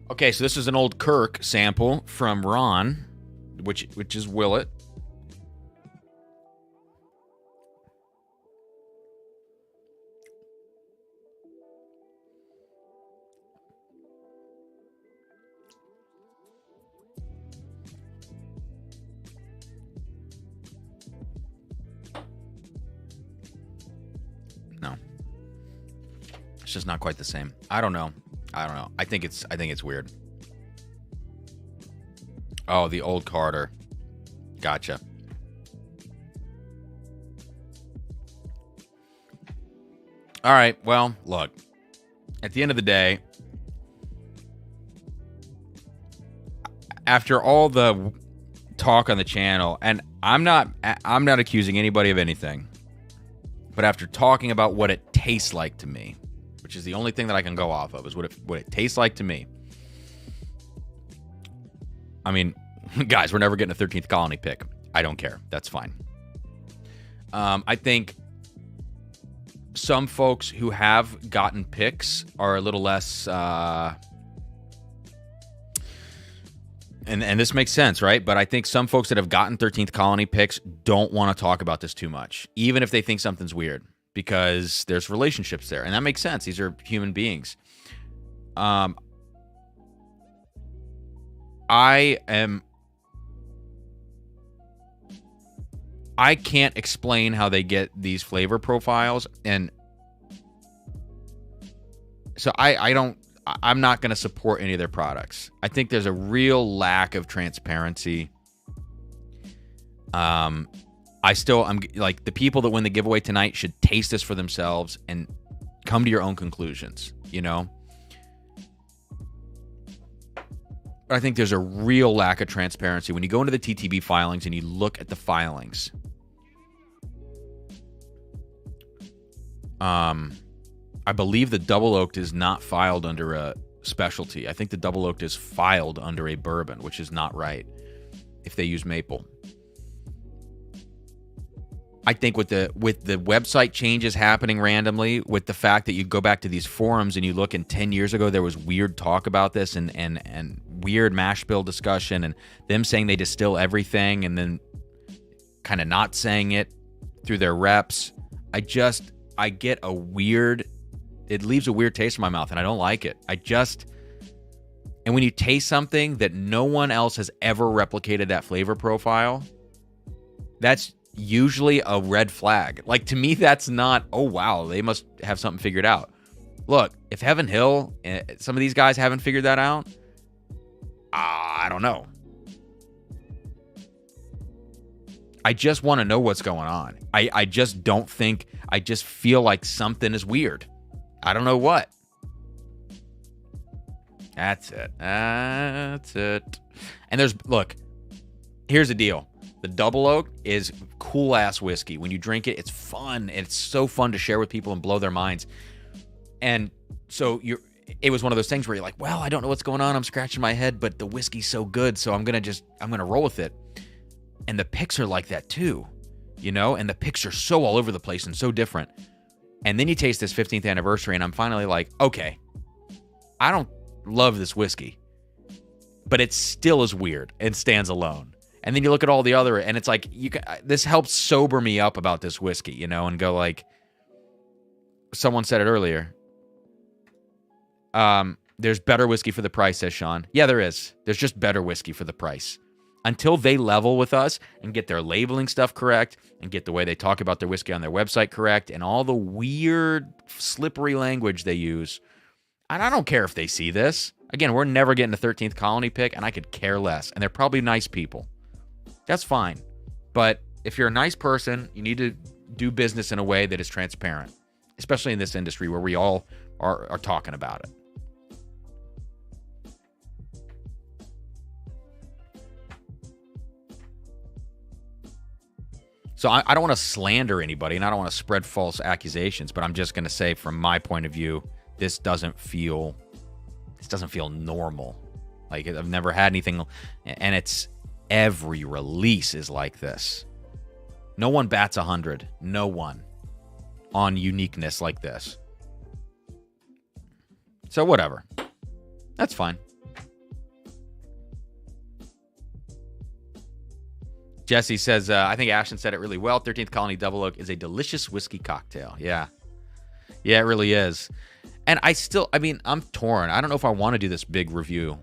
Okay, so this is an old Kirk sample from Ron, which is Willet. No. It's just not quite the same. I don't know. I think it's weird. Oh, the old Carter. Gotcha. All right. Well, look. At the end of the day, after all the talk on the channel, and I'm not accusing anybody of anything, but after talking about what it tastes like to me, which is the only thing that I can go off of, is what it tastes like to me. I mean, guys, we're never getting a 13th Colony pick. I don't care. That's fine. I think some folks who have gotten picks are a little less... And this makes sense, right? But I think some folks that have gotten 13th Colony picks don't want to talk about this too much, even if they think something's weird. because there's relationships there, and that makes sense. These are human beings. I can't explain how they get these flavor profiles, and so I'm not going to support any of their products. I think there's a real lack of transparency. I'm like, the people that win the giveaway tonight should taste this for themselves and come to your own conclusions, you know? But I think there's a real lack of transparency. When you go into the TTB filings and you look at the filings, I believe the double oaked is not filed under a specialty. I think the double oaked is filed under a bourbon, which is not right if they use maple. I think with the website changes happening randomly, with the fact that you go back to these forums and you look, and 10 years ago there was weird talk about this and weird mash bill discussion, and them saying they distill everything and then kind of not saying it through their reps. I get it leaves a weird taste in my mouth, and I don't like it. And when you taste something that no one else has ever replicated that flavor profile, that's usually a red flag. Like, to me, that's not, oh wow, they must have something figured out. Look, if Heaven Hill, some of these guys haven't figured that out, I don't know. I just want to know what's going on. I just feel like something is weird. I don't know what. That's it. And here's the deal. The double oak is cool ass whiskey. When you drink it, it's fun. It's so fun to share with people and blow their minds. And so it was one of those things where you're like, well, I don't know what's going on. I'm scratching my head, but the whiskey's so good, so I'm going to roll with it. And the picks are like that too, you know? And the picks are so all over the place and so different. And then you taste this 15th anniversary, and I'm finally like, okay, I don't love this whiskey, but it still is weird and stands alone. And then you look at all the other, and it's like, this helps sober me up about this whiskey, you know, and go like, someone said it earlier. There's better whiskey for the price, says Sean. Yeah, there is. There's just better whiskey for the price. Until they level with us and get their labeling stuff correct and get the way they talk about their whiskey on their website correct and all the weird, slippery language they use. And I don't care if they see this. Again, we're never getting a 13th Colony pick, and I could care less. And they're probably nice people. That's fine. But if you're a nice person, you need to do business in a way that is transparent, especially in this industry where we all are talking about it. So I don't want to slander anybody, and I don't want to spread false accusations, but I'm just going to say, from my point of view, this doesn't feel normal. Like, I've never had anything, and every release is like this. No one bats 100. No one on uniqueness like this. So whatever. That's fine. Jesse says, I think Ashton said it really well. 13th Colony Double Oak is a delicious whiskey cocktail. Yeah. Yeah, it really is. And I'm torn. I don't know if I want to do this big review.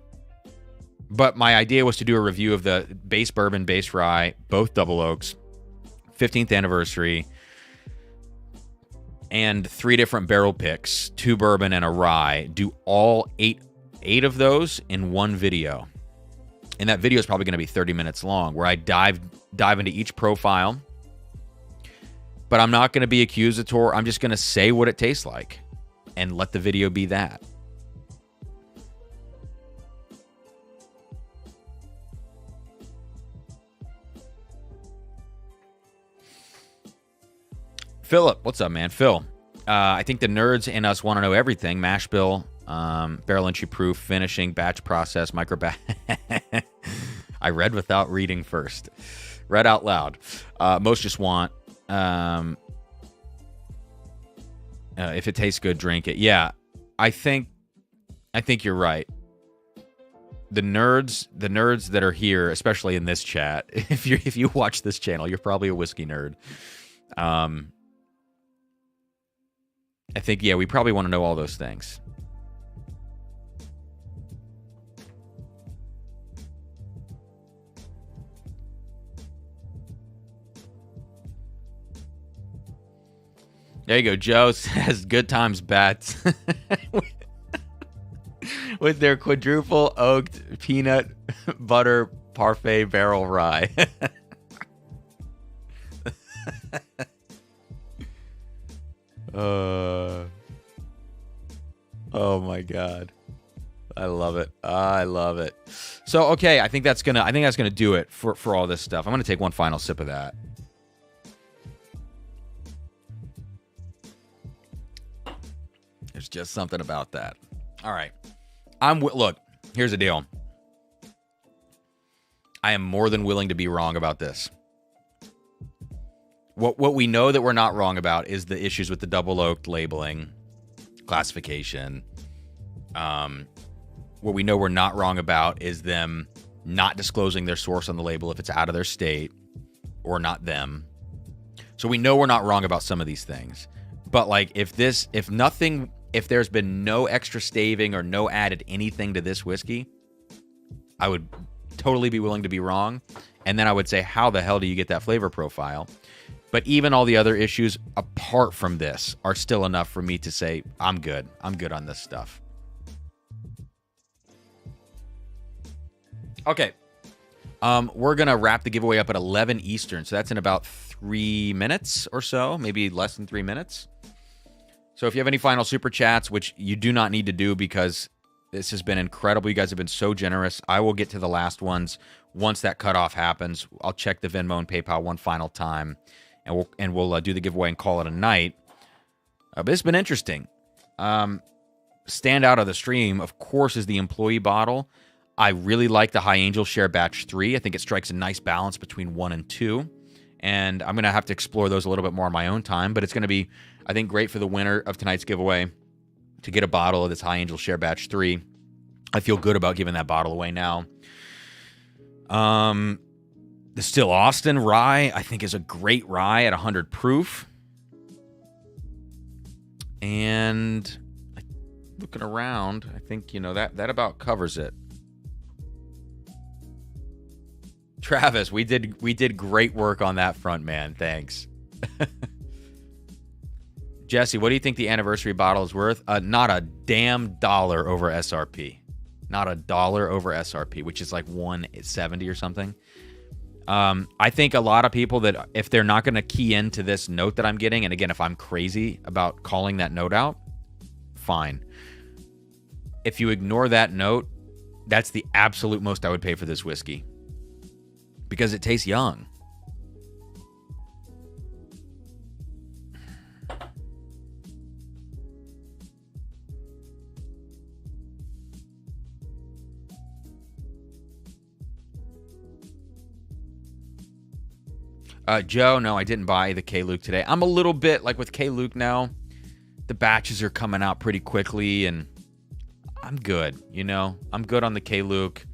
But my idea was to do a review of the base bourbon, base rye, both double oaks, 15th anniversary, and 3 different barrel picks, 2 bourbon and a rye. Do all eight of those in one video. And that video is probably going to be 30 minutes long, where I dive into each profile. But I'm not going to be accusatory. I'm just going to say what it tastes like and let the video be that. Philip, what's up, man? Phil, I think the nerds in us want to know everything. Mash bill, barrel entry proof, finishing, batch process, micro batch. I read without reading first. Read out loud. Most just want, if it tastes good, drink it. Yeah, I think you're right. The nerds that are here, especially in this chat, if you watch this channel, you're probably a whiskey nerd. I think, yeah, we probably want to know all those things. There you go. Joe says good times bats with their quadruple oaked peanut butter parfait barrel rye. Oh my God. I love it. I love it. So, okay, I think that's gonna do it for all this stuff. I'm gonna take one final sip of that. There's just something about that. All right. Look, here's the deal. I am more than willing to be wrong about this. What we know that we're not wrong about is the issues with the double oaked labeling, classification. What we know we're not wrong about is them not disclosing their source on the label if it's out of their state or not them. So we know we're not wrong about some of these things. But like if there's been no extra staving or no added anything to this whiskey, I would totally be willing to be wrong. And then I would say, how the hell do you get that flavor profile? But even all the other issues apart from this are still enough for me to say, I'm good. I'm good on this stuff. Okay. We're going to wrap the giveaway up at 11 Eastern. So that's in about 3 minutes or so, maybe less than 3 minutes. So if you have any final super chats, which you do not need to do because this has been incredible. You guys have been so generous. I will get to the last ones once that cutoff happens. I'll check the Venmo and PayPal one final time, and we'll do the giveaway and call it a night. But it's been interesting. Stand out of the stream, of course, is the employee bottle. I really like the High Angel Share Batch 3. I think it strikes a nice balance between 1 and 2. And I'm going to have to explore those a little bit more on my own time. But it's going to be, I think, great for the winner of tonight's giveaway to get a bottle of this High Angel Share Batch 3. I feel good about giving that bottle away now. The Still Austin Rye, I think, is a great rye at 100 proof. And looking around, I think, that about covers it. Travis, we did great work on that front, man. Thanks. Jesse, what do you think the anniversary bottle is worth? Not a damn dollar over SRP. Not a dollar over SRP, which is like $170 or something. I think a lot of people that if they're not going to key into this note that I'm getting, and again, if I'm crazy about calling that note out, fine. If you ignore that note, that's the absolute most I would pay for this whiskey. Because it tastes young. Joe, no, I didn't buy the K-Luke today. I'm a little bit like with K-Luke now. The batches are coming out pretty quickly, and I'm good, I'm good on the K-Luke.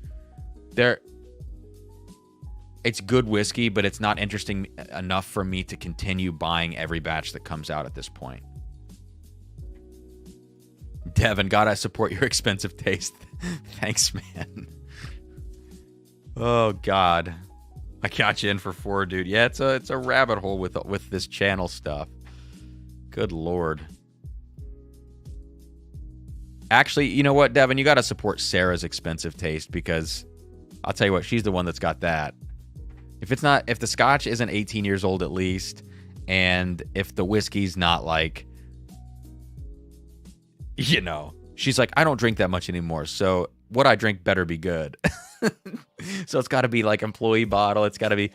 It's good whiskey, but it's not interesting enough for me to continue buying every batch that comes out at this point. Devin, gotta support your expensive taste. Thanks, man. Oh, God. I got you in for 4, dude. Yeah, it's a rabbit hole with this channel stuff. Good Lord. Actually, you know what, Devin? You got to support Sarah's expensive taste because I'll tell you what, she's the one that's got that. If the scotch isn't 18 years old at least, and if the whiskey's not like, she's like, I don't drink that much anymore, so what I drink better be good. So it's got to be like employee bottle. It's got to be,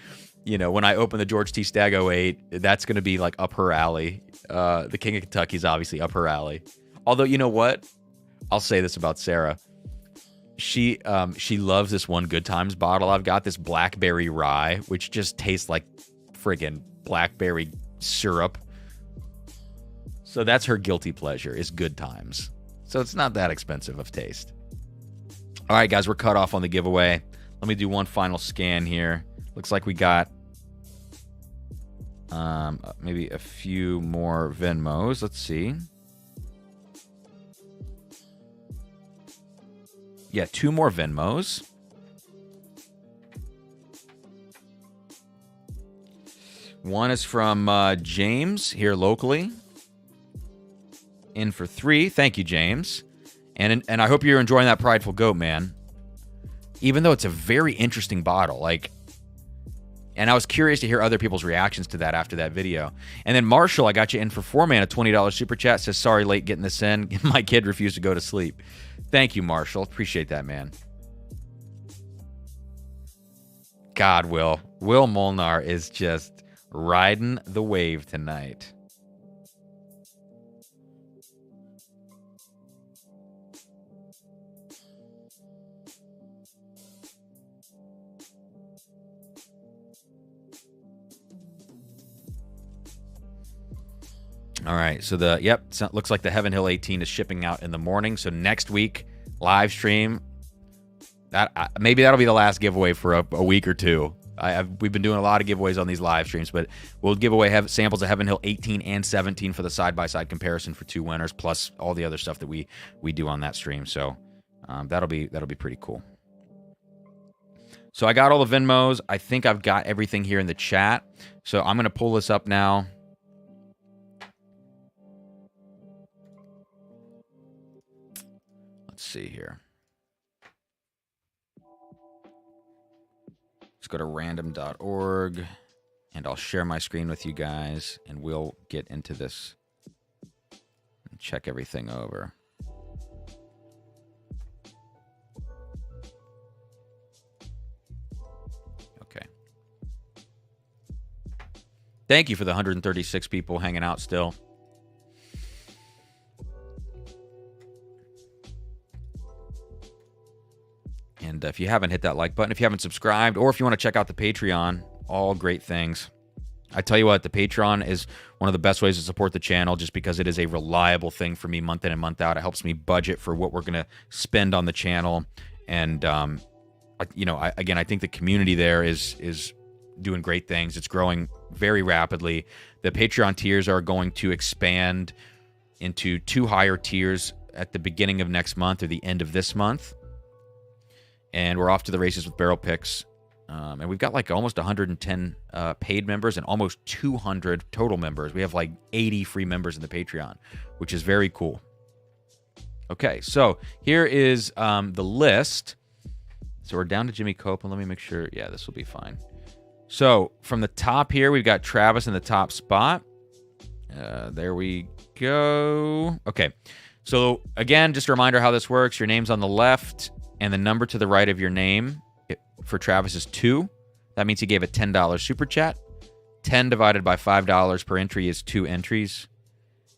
when I open the George T. Stagg 08, that's going to be like up her alley. The King of Kentucky's obviously up her alley. Although, you know what? I'll say this about Sarah. She loves this one Good Times bottle. I've got this blackberry rye, which just tastes like friggin' blackberry syrup. So that's her guilty pleasure, is Good Times. So it's not that expensive of taste. All right, guys, we're cut off on the giveaway. Let me do one final scan here. Looks like we got maybe a few more Venmos. Let's see. Yeah, 2 more Venmos. One is from James here locally. In for 3. Thank you, James. And I hope you're enjoying that Prideful Goat, man. Even though it's a very interesting bottle. Like, and I was curious to hear other people's reactions to that after that video. And then Marshall, I got you in for 4, man. A $20 super chat. Says, sorry, late getting this in. My kid refused to go to sleep. Thank you, Marshall. Appreciate that, man. God, Will Molnar is just riding the wave tonight. All right, so looks like the Heaven Hill 18 is shipping out in the morning. So next week, live stream. Maybe that'll be the last giveaway for a week or 2. We've been doing a lot of giveaways on these live streams, but we'll give away samples of Heaven Hill 18 and 17 for the side-by-side comparison for 2 winners, plus all the other stuff that we do on that stream. So that'll be pretty cool. So I got all the Venmos. I think I've got everything here in the chat. So I'm going to pull this up now. Let's see here. Let's go to random.org, and I'll share my screen with you guys, and we'll get into this and check everything over. Okay. Thank you for the 136 people hanging out still. And if you haven't hit that like button, if you haven't subscribed, or if you want to check out the Patreon, all great things. I tell you what, the Patreon is one of the best ways to support the channel just because it is a reliable thing for me month in and month out. It helps me budget for what we're going to spend on the channel. And, I think the community there is doing great things. It's growing very rapidly. The Patreon tiers are going to expand into 2 higher tiers at the beginning of next month or the end of this month. And we're off to the races with Barrel Picks. And we've got like almost 110 paid members and almost 200 total members. We have like 80 free members in the Patreon, which is very cool. Okay, so here is the list. So we're down to Jimmy Copeland. Let me make sure. Yeah, this will be fine. So from the top here, we've got Travis in the top spot. There we go. Okay, so again, just a reminder how this works. Your name's on the left, and the number to the right of your name for Travis is 2. That means he gave a $10 super chat. 10 divided by $5 per entry is 2 entries.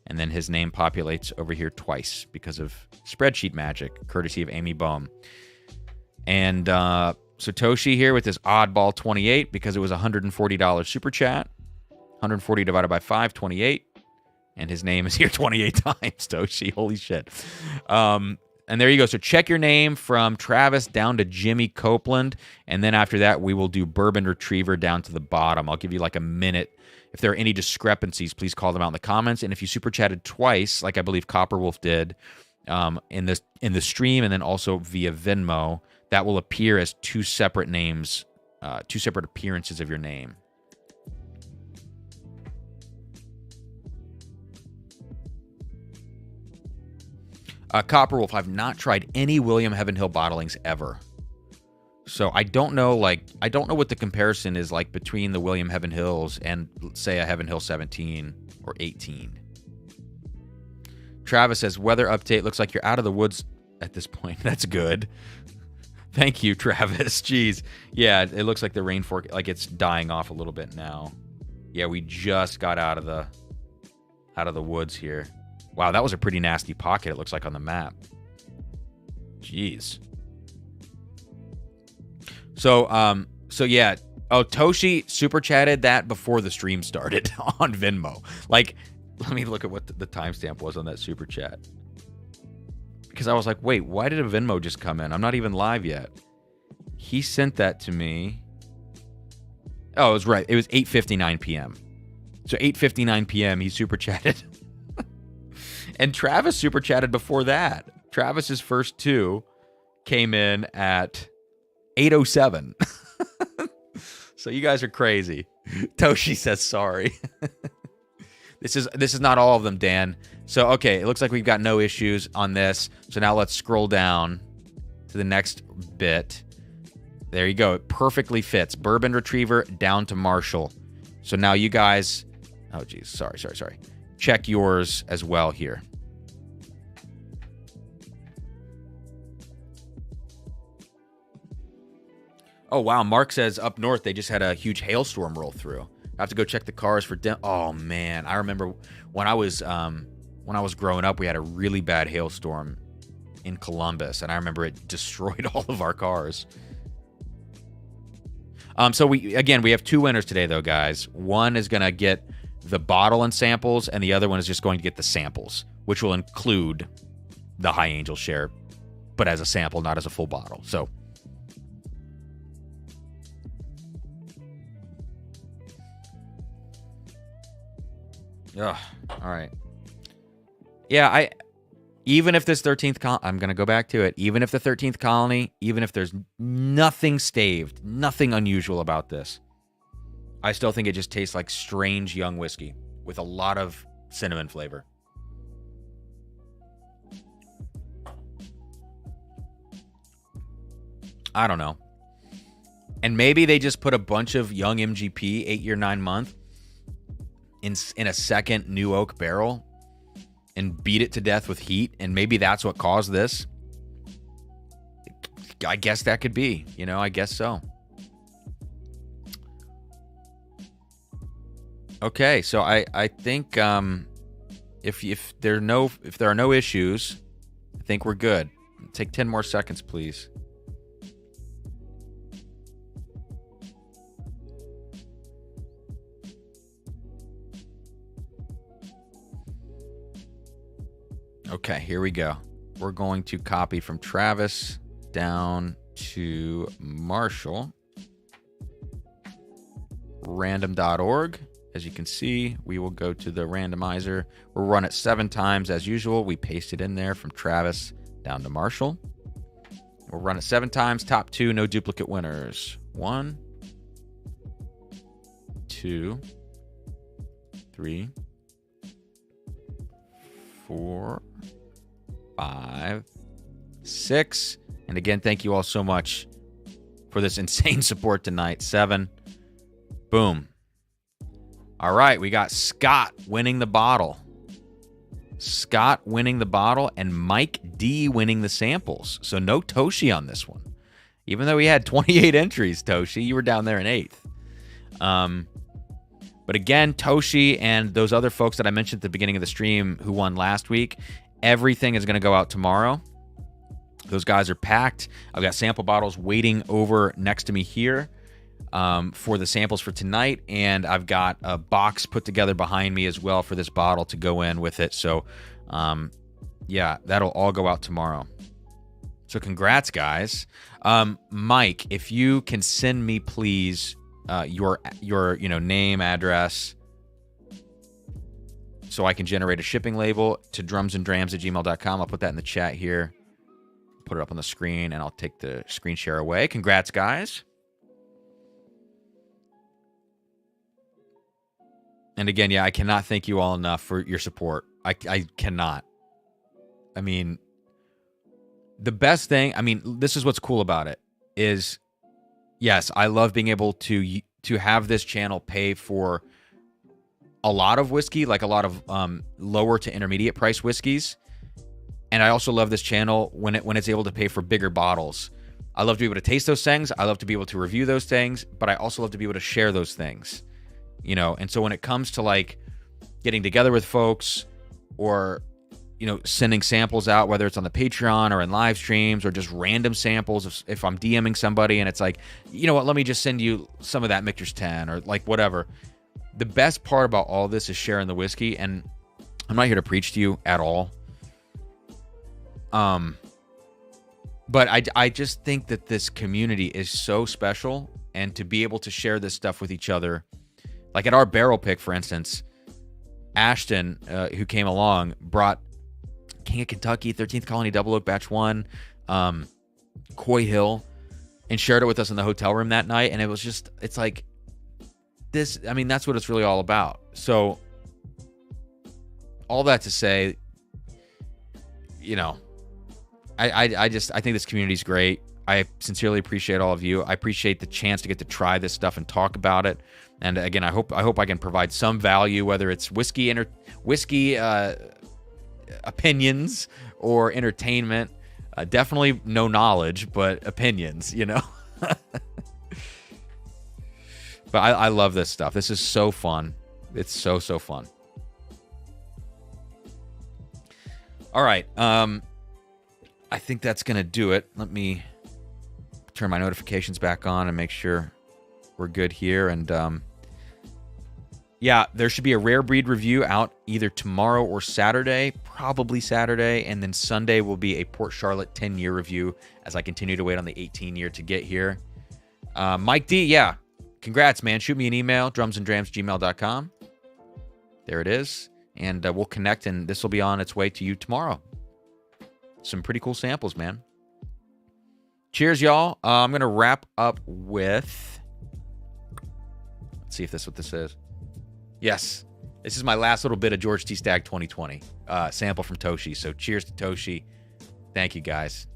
And then his name populates over here twice because of spreadsheet magic, courtesy of Amy Bohm. And Satoshi here with his oddball 28 because it was a $140 super chat. 140 divided by 5, 28. And his name is here 28 times, Toshi. Holy shit. And there you go. So check your name from Travis down to Jimmy Copeland. And then after that, we will do Bourbon Retriever down to the bottom. I'll give you like a minute. If there are any discrepancies, please call them out in the comments. And if you super chatted twice, like I believe Copperwolf did in the stream and then also via Venmo, that will appear as 2 separate names, 2 separate appearances of your name. Copperwolf, I've not tried any William Heaven Hill bottlings ever. So I don't know what the comparison is like between the William Heaven Hills and, say, a Heaven Hill 17 or 18. Travis says, weather update. Looks like you're out of the woods at this point. That's good. Thank you, Travis. Jeez. Yeah, it looks like the rain like it's dying off a little bit now. Yeah, we just got out of the woods here. Wow, that was a pretty nasty pocket, it looks like, on the map. Jeez. So yeah. Oh, Toshi super chatted that before the stream started on Venmo. Like, let me look at what the timestamp was on that super chat. Because I was like, wait, why did a Venmo just come in? I'm not even live yet. He sent that to me. Oh, it was right. It was 8:59 p.m. So 8:59 p.m. he super chatted. And Travis super chatted before that. Travis's first 2 came in at 807. So you guys are crazy. Toshi says sorry. This is not all of them, Dan. So, okay, it looks like we've got no issues on this. So now let's scroll down to the next bit. There you go. It perfectly fits. Bourbon Retriever down to Marshall. So now you guys... Oh, geez. Sorry. Check yours as well here. Oh, wow. Mark says up north they just had a huge hailstorm roll through. I have to go check the cars for... Oh, man. I remember when I was growing up, we had a really bad hailstorm in Columbus, and I remember it destroyed all of our cars. So we have 2 winners today, though, guys. One is going to get the bottle and samples, and the other one is just going to get the samples, which will include the High Angel share, but as a sample, not as a full bottle. So... Ugh, all right. Yeah, even if this 13th colony, I'm going to go back to it. Even if the 13th colony, even if there's nothing staved, nothing unusual about this, I still think it just tastes like strange young whiskey with a lot of cinnamon flavor. I don't know. And maybe they just put a bunch of young MGP, 8 year, 9 month, in a second new oak barrel and beat it to death with heat, and maybe that's what caused this. I guess that could be, I guess so. Okay, so I think if there are no issues, I think we're good. Take 10 more seconds, please. Okay, here we go. We're going to copy from Travis down to Marshall. Random.org. As you can see, we will go to the randomizer. We'll run it 7 times as usual. We paste it in there from Travis down to Marshall. We'll run it 7 times. Top 2, no duplicate winners. 1, 2, 3, 4, 5, 6. And again, thank you all so much for this insane support tonight. 7. Boom. All right, we got Scott winning the bottle. Scott winning the bottle and Mike D winning the samples. So no Toshi on this one. Even though we had 28 entries, Toshi, you were down there in 8th. But again, Toshi and those other folks that I mentioned at the beginning of the stream who won last week, everything is going to go out tomorrow. Those guys are packed. I've got sample bottles waiting over next to me here for the samples for tonight, and I've got a box put together behind me as well for this bottle to go in with it. So, yeah, that'll all go out tomorrow. So congrats, guys. Mike, if you can send me, please, your name, address, so I can generate a shipping label to drumsanddrams@gmail.com. I'll put that in the chat here. Put it up on the screen, and I'll take the screen share away. Congrats, guys. And again, yeah, I cannot thank you all enough for your support. I cannot. I mean, the best thing, this is what's cool about it, is, yes, I love being able to have this channel pay for a lot of whiskey, like a lot of lower to intermediate price whiskeys. And I also love this channel when it's able to pay for bigger bottles. I love to be able to taste those things. I love to be able to review those things, but I also love to be able to share those things. And so when it comes to like getting together with folks or, sending samples out, whether it's on the Patreon or in live streams or just random samples, if I'm DMing somebody and it's like, you know what, let me just send you some of that Michter's 10 or like whatever. The best part about all this is sharing the whiskey, and I'm not here to preach to you at all. But I just think that this community is so special, and to be able to share this stuff with each other, like at our barrel pick, for instance, Ashton, who came along, brought King of Kentucky, 13th Colony Double Oak Batch 1, Coy Hill, and shared it with us in the hotel room that night. And it was just, it's like this. I mean, that's what it's really all about. So all that to say, you know, I think this community is great. I sincerely appreciate all of you. I appreciate the chance to get to try this stuff and talk about it. And again, I hope I can provide some value, whether it's whiskey opinions or entertainment. Definitely no knowledge, but opinions, you know. But I love this stuff. This is so fun. It's so fun. All right. I think that's going to do it. Let me turn my notifications back on and make sure we're good here. And yeah, there should be a rare breed review out either tomorrow or Saturday, probably Saturday. And then Sunday will be a Port Charlotte 10-year review as I continue to wait on the 18-year to get here. Mike D, yeah, congrats, man. Shoot me an email, drumsanddrams@gmail.com. There it is. And we'll connect, and this will be on its way to you tomorrow. Some pretty cool samples, man. Cheers, y'all. I'm going to wrap up with... Let's see if this is what this is. Yes. This is my last little bit of George T. Stagg 2020 sample from Toshi. So cheers to Toshi. Thank you, guys.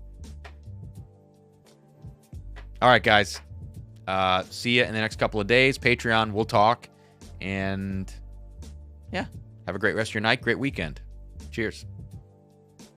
All right, guys. See you in the next couple of days. Patreon, we'll talk. And yeah, have a great rest of your night. Great weekend. Cheers.